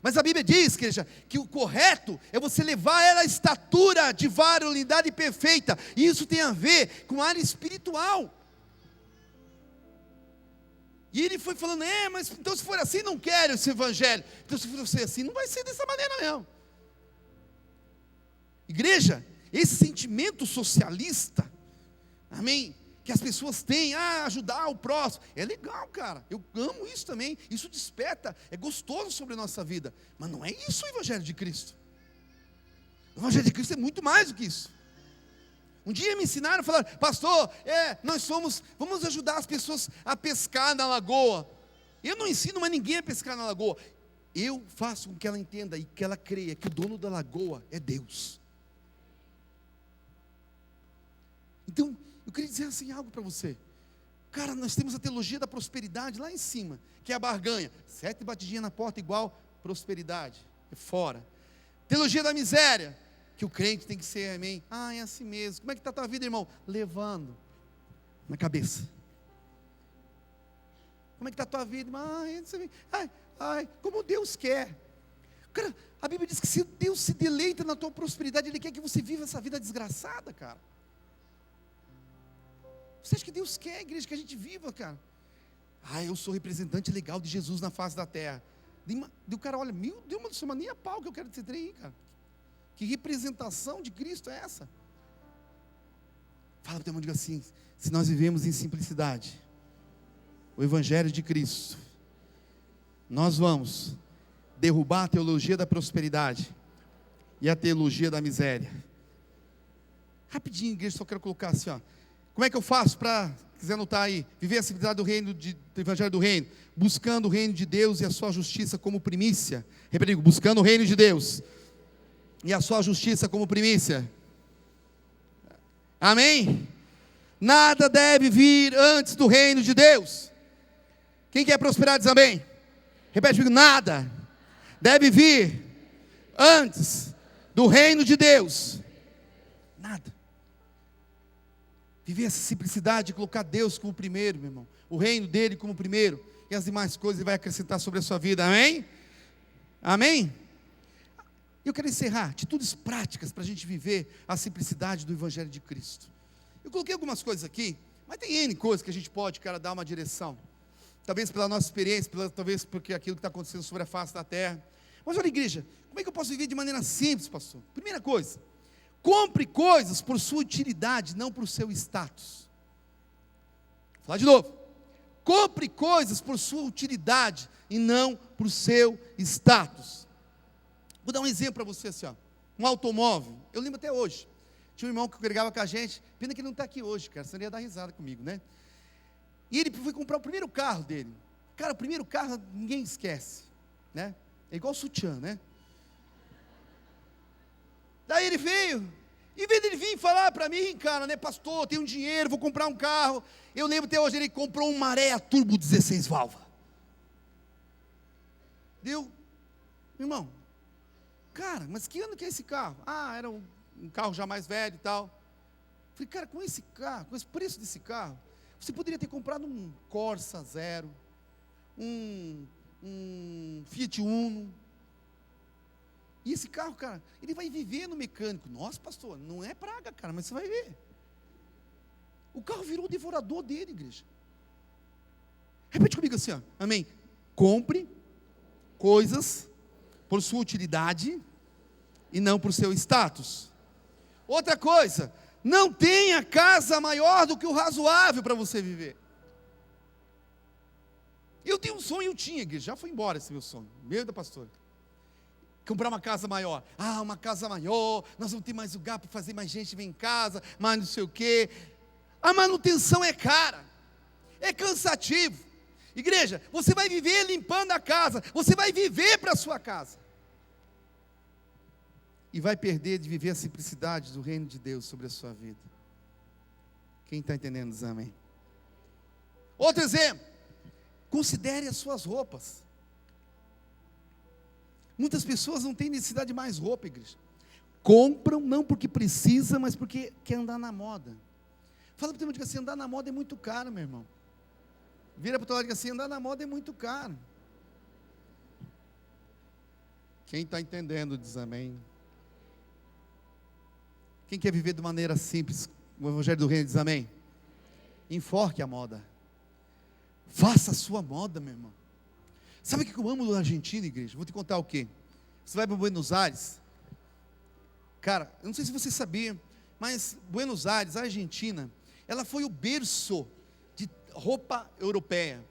Mas a Bíblia diz, igreja, que o correto é você levar ela à estatura de varonilidade perfeita. E isso tem a ver com a área espiritual. E ele foi falando, mas então se for assim, não quero esse evangelho. Então se for assim, não vai ser dessa maneira não. Igreja, esse sentimento socialista, amém, que as pessoas têm, ajudar o próximo, é legal, cara, eu amo isso também, isso desperta, é gostoso sobre a nossa vida, mas não é isso o evangelho de Cristo. O evangelho de Cristo é muito mais do que isso. Um dia me ensinaram, falaram, pastor, vamos ajudar as pessoas a pescar na lagoa. Eu não ensino mais ninguém a pescar na lagoa, eu faço com que ela entenda e que ela creia que o dono da lagoa é Deus. Então, eu queria dizer assim algo para você. Cara, nós temos a teologia da prosperidade lá em cima, que é a barganha, 7 batidinhas na porta igual prosperidade, é fora. Teologia da miséria, que o crente tem que ser, amém, é assim mesmo. Como é que está a tua vida, irmão? Levando na cabeça. Como é que está a tua vida, irmão? Como Deus quer. Cara, a Bíblia diz que se Deus se deleita na tua prosperidade, Ele quer que você viva essa vida desgraçada, cara. Você acha que Deus quer, igreja, que a gente viva, cara? Eu sou representante legal de Jesus na face da terra. E o cara olha, meu Deus, mas não nem a pau que eu quero dizer aí, cara. Que representação de Cristo é essa? Fala para o teu irmão, diga assim, se nós vivemos em simplicidade, o evangelho de Cristo, nós vamos derrubar a teologia da prosperidade e a teologia da miséria. Rapidinho, igreja, só quero colocar assim, como é que eu faço para, quiser anotar aí, viver a simplicidade do reino, do evangelho do reino? Buscando o reino de Deus e a sua justiça como primícia. Repetindo, buscando o reino de Deus e a sua justiça como primícia. Amém? Nada deve vir antes do reino de Deus. Quem quer prosperar diz amém. Repete comigo, nada deve vir antes do reino de Deus. Nada. Viver essa simplicidade, colocar Deus como primeiro, meu irmão, o reino dele como primeiro, e as demais coisas Ele vai acrescentar sobre a sua vida, amém? Amém? Eu quero encerrar, atitudes práticas para a gente viver a simplicidade do Evangelho de Cristo. Eu coloquei algumas coisas aqui, mas tem N coisas que a gente pode, cara, dar uma direção. Talvez pela nossa experiência, talvez porque aquilo que está acontecendo sobre a face da terra. Mas olha, igreja, como é que eu posso viver de maneira simples, pastor? Primeira coisa, compre coisas por sua utilidade, não por seu status. Vou falar de novo. Compre coisas por sua utilidade e não por seu status. Vou dar um exemplo para você assim, ó. Um automóvel, eu lembro até hoje. Tinha um irmão que congregava com a gente, pena que ele não está aqui hoje, cara, senão ele ia dar risada comigo, né? E ele foi comprar o primeiro carro dele. Cara, o primeiro carro ninguém esquece, né? É igual o sutiã, né? Daí ele veio, em vez dele vir falar para mim, cara, né, pastor, tenho dinheiro, vou comprar um carro. Eu lembro até hoje, ele comprou um Maré Turbo 16 válvulas. Deu, irmão, cara, mas que ano que é esse carro? Ah, era um carro já mais velho e tal. Falei, cara, com esse carro, com esse preço desse carro, você poderia ter comprado um Corsa Zero, um Fiat Uno. E esse carro, cara, ele vai viver no mecânico. Nossa, pastor, não é praga, cara, mas você vai ver. O carro virou o devorador dele, igreja. Repete comigo assim, ó, amém. Compre coisas por sua utilidade e não por seu status. Outra coisa, não tenha casa maior do que o razoável para você viver. Eu tenho um sonho, eu tinha, igreja, já foi embora esse meu sonho, meu da pastora. Comprar uma casa maior. Ah, uma casa maior, nós vamos ter mais lugar para fazer mais gente vir em casa, mais não sei o quê. A manutenção é cara, é cansativo. Igreja, você vai viver limpando a casa, você vai viver para a sua casa. E vai perder de viver a simplicidade do reino de Deus sobre a sua vida. Quem está entendendo, diz amém. Outro exemplo, considere as suas roupas. Muitas pessoas não têm necessidade de mais roupa, igreja. Compram não porque precisa, mas porque quer andar na moda. Fala para o teu irmão, diga assim, andar na moda é muito caro, meu irmão. Vira para o teu lado e diga assim, andar na moda é muito caro. Quem está entendendo, diz amém. Quem quer viver de maneira simples, o Evangelho do Reino diz amém. Enforque a moda. Faça a sua moda, meu irmão. Sabe o que eu amo da Argentina, igreja? Vou te contar o quê? Você vai para Buenos Aires. Cara, eu não sei se você sabia, mas Buenos Aires, a Argentina, ela foi o berço de roupa europeia.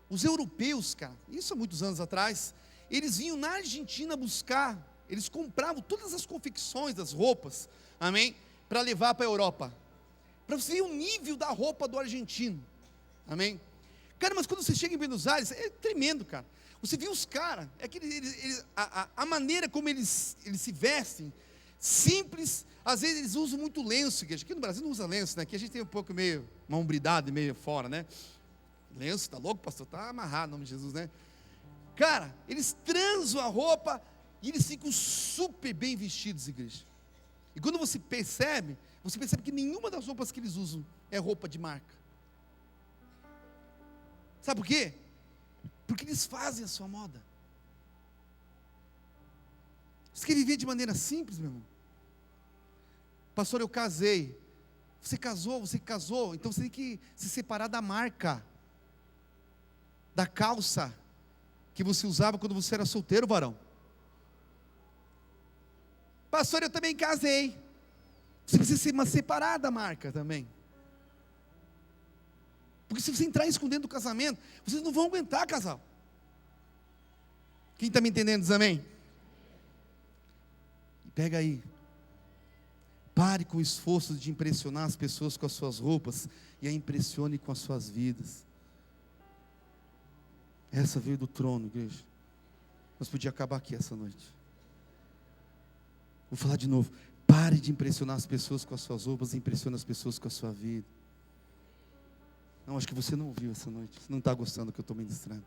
Os europeus, cara, isso há muitos anos atrás, eles vinham na Argentina buscar, eles compravam todas as confecções das roupas, amém? Para levar para a Europa. Para você ver o nível da roupa do argentino, amém? Cara, mas quando você chega em Buenos Aires, é tremendo, cara. Você viu os caras, é que a maneira como eles se vestem, simples, às vezes eles usam muito lenço, igreja. Aqui no Brasil não usa lenço, né? Aqui a gente tem um pouco meio, uma umbridade meio fora, né? Lenço, tá louco, pastor? Tá amarrado, em nome de Jesus, né? Cara, eles transam a roupa e eles ficam super bem vestidos, igreja. E quando você percebe que nenhuma das roupas que eles usam é roupa de marca. Sabe por quê? Porque eles fazem a sua moda. Você quer viver de maneira simples, meu irmão? Pastor, eu casei. Você casou, então você tem que se separar da marca, da calça que você usava quando você era solteiro, varão. Pastor, eu também casei. Você precisa se separar da marca também. Porque se você entrar escondendo do casamento, vocês não vão aguentar, casal. Quem está me entendendo, diz amém? Pega aí. Pare com o esforço de impressionar as pessoas com as suas roupas e a impressione com as suas vidas. Essa veio do trono, igreja. Nós podíamos acabar aqui essa noite. Vou falar de novo. Pare de impressionar as pessoas com as suas roupas e impressione as pessoas com a sua vida. Não, acho que você não ouviu essa noite. Você não está gostando do que eu estou ministrando.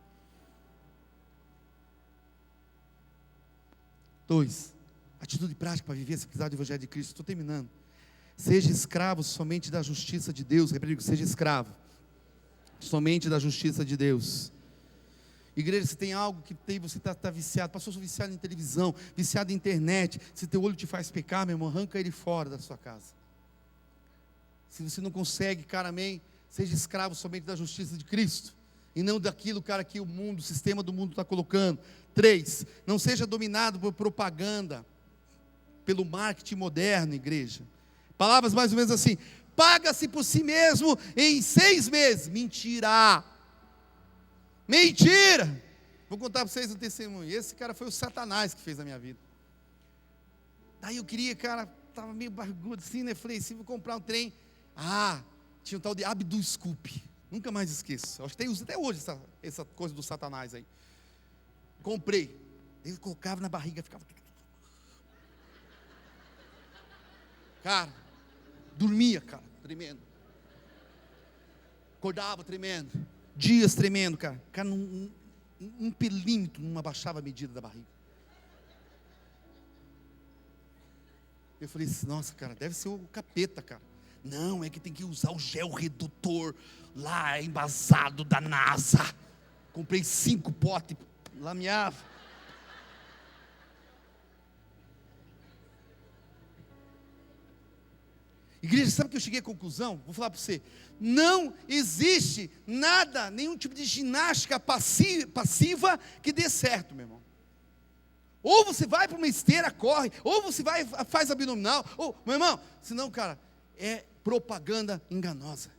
2. Atitude prática para viver a simplicidade do Evangelho de Cristo. Estou terminando. Seja escravo somente da justiça de Deus. Repetindo, seja escravo somente da justiça de Deus. Igreja, se tem algo que você está viciado, pastor, sou viciado em televisão, viciado em internet, se teu olho te faz pecar, meu irmão, arranca ele fora da sua casa. Se você não consegue, cara, amém, seja escravo somente da justiça de Cristo, e não daquilo, cara, que o sistema do mundo está colocando. 3, não seja dominado por propaganda, pelo marketing moderno, igreja. Palavras mais ou menos assim: paga-se por si mesmo em 6 meses. Mentira! Vou contar para vocês um testemunho. Esse cara foi o Satanás que fez na minha vida. Daí eu queria, cara, estava meio barbudo assim, né? Falei, se vou comprar um trem. Tinha um tal de Abdul Scoop. Nunca mais esqueço. Acho que tem até hoje essa coisa do Satanás aí. Comprei. Ele colocava na barriga, ficava. Cara, dormia, cara, tremendo. Acordava tremendo. Dias tremendo, cara. Cara, um pelímetro não abaixava a medida da barriga. Eu falei assim, nossa, cara, deve ser o capeta, cara. Não, é que tem que usar o gel redutor lá, embasado da NASA. Comprei 5 potes, lameava. Igreja, sabe o que eu cheguei à conclusão? Vou falar para você. Não existe nada, nenhum tipo de ginástica passiva que dê certo, meu irmão. Ou você vai para uma esteira, corre, ou você vai, faz abdominal, ou, meu irmão, senão, cara, é propaganda enganosa.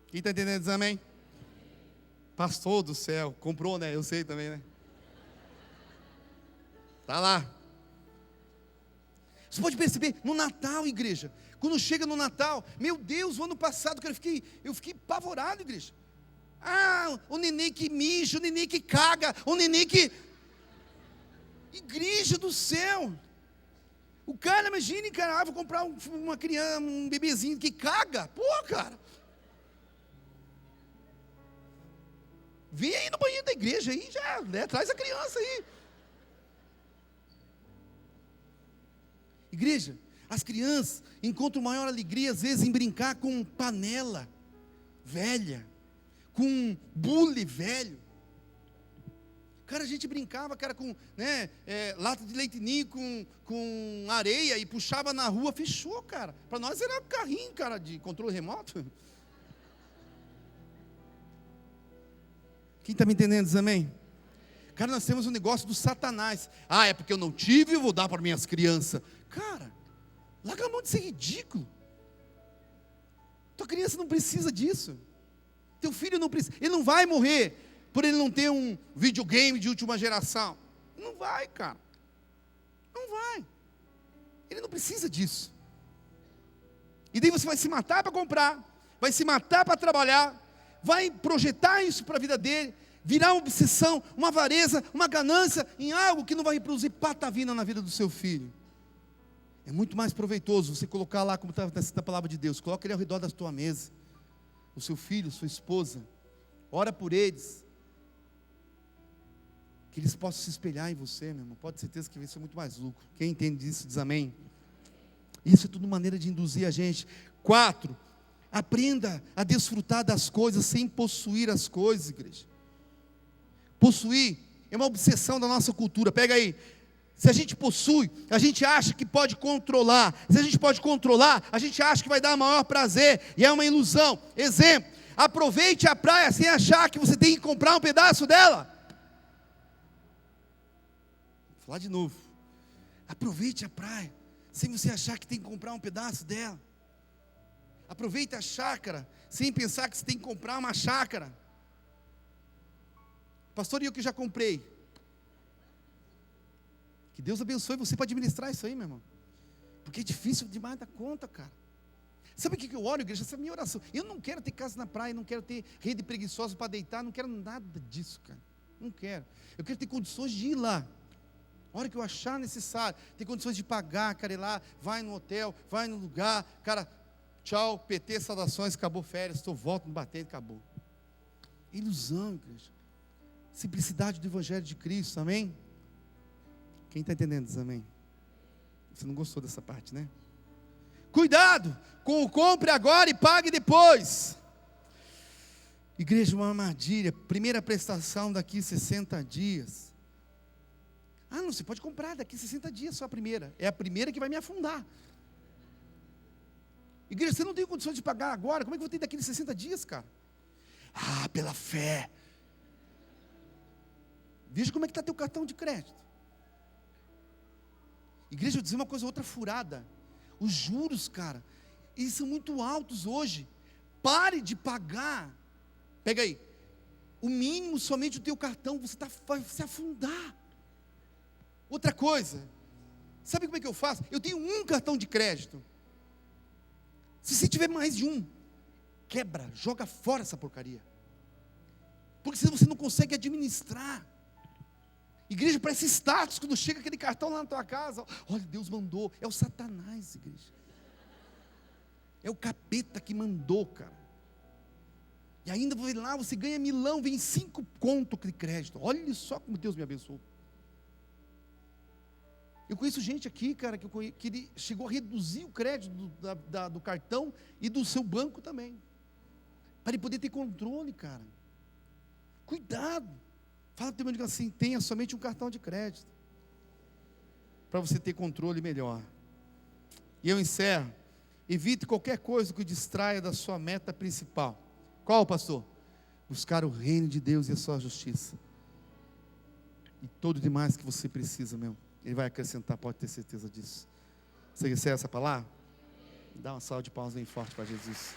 Quem está entendendo? Diz amém? Pastor do céu, comprou, né? Eu sei também, né? Está lá. Você pode perceber, no Natal, igreja, quando chega no Natal, meu Deus, o ano passado, cara, eu fiquei apavorado, igreja. O neném que mija, o neném que caga, o neném que... Igreja do céu. O cara, imagine, cara, vou comprar uma criança, um bebezinho que caga. Pô, cara. Vem aí no banheiro da igreja aí, já, né, traz a criança aí. Igreja, as crianças encontram maior alegria às vezes em brincar com panela velha, com bule velho. Cara, a gente brincava, cara, com, né, lata de leite ninho com areia e puxava na rua, fechou, cara. Para nós era carrinho, cara, de controle remoto. Quem está me entendendo, diz amém? Cara, nós temos um negócio do Satanás. É porque eu não tive, eu vou dar para minhas crianças. Cara, larga a mão de ser ridículo. Tua criança não precisa disso. Teu filho não precisa. Ele não vai morrer por ele não ter um videogame de última geração. Não vai, cara. Não vai. Ele não precisa disso. E daí você vai se matar para comprar, vai se matar para trabalhar, vai projetar isso para a vida dele, virar uma obsessão, uma avareza, uma ganância em algo que não vai produzir patavina na vida do seu filho. É muito mais proveitoso você colocar lá, como está na palavra de Deus, coloca ele ao redor da tua mesa, o seu filho, sua esposa, ora por eles, que eles possam se espelhar em você, meu irmão. Pode ter certeza que vai ser muito mais lucro. Quem entende disso diz amém. Isso é tudo maneira de induzir a gente. 4, aprenda a desfrutar das coisas sem possuir as coisas, igreja. Possuir é uma obsessão da nossa cultura. Pega aí. Se a gente possui, a gente acha que pode controlar. Se a gente pode controlar, a gente acha que vai dar maior prazer. E é uma ilusão. Exemplo, aproveite a praia sem achar que você tem que comprar um pedaço dela. Vou falar de novo. Aproveite a praia sem você achar que tem que comprar um pedaço dela. Aproveite a chácara sem pensar que você tem que comprar uma chácara. Pastor, e eu que já comprei? Que Deus abençoe você para administrar isso aí, meu irmão. Porque é difícil demais da conta, cara. Sabe o que eu oro, igreja? Essa é a minha oração. Eu não quero ter casa na praia, não quero ter rede preguiçosa para deitar, não quero nada disso, cara. Não quero. Eu quero ter condições de ir lá. A hora que eu achar necessário, ter condições de pagar, cara, ir lá, vai no hotel, vai no lugar, cara, tchau, PT, saudações, acabou férias, volto no batente, acabou. Ilusão, igreja. Simplicidade do Evangelho de Cristo, amém? Quem está entendendo diz amém? Você não gostou dessa parte, né? Cuidado com o compre agora e pague depois. Igreja, uma armadilha. Primeira prestação daqui 60 dias. Ah, não, você pode comprar daqui 60 dias só a primeira. É a primeira que vai me afundar. Igreja, você não tem condições de pagar agora. Como é que eu vou ter daqui 60 dias, cara? Ah, pela fé. Veja como é que está teu cartão de crédito. Igreja, eu vou dizer uma coisa, outra furada. Os juros, cara, eles são muito altos hoje. Pare de pagar. Pega aí. O mínimo somente o teu cartão, você vai se afundar. Outra coisa. Sabe como é que eu faço? Eu tenho um cartão de crédito. Se você tiver mais de um, quebra, joga fora essa porcaria. Porque senão você não consegue administrar. Igreja, parece status quando chega aquele cartão lá na tua casa. Olha, Deus mandou. É o Satanás, igreja. É o capeta que mandou, cara. E ainda vai lá, você ganha milão, vem 5 conto de crédito. Olha só como Deus me abençoou. Eu conheço gente aqui, cara, que ele chegou a reduzir o crédito do cartão e do seu banco também. Para ele poder ter controle, cara. Cuidado. Fala para o teu amigo assim, tenha somente um cartão de crédito. Para você ter controle melhor. E eu encerro. Evite qualquer coisa que o distraia da sua meta principal. Qual, pastor? Buscar o reino de Deus e a sua justiça. E todo demais que você precisa, meu. Ele vai acrescentar, pode ter certeza disso. Você recebe essa palavra? Dá uma salva de palmas bem forte para Jesus.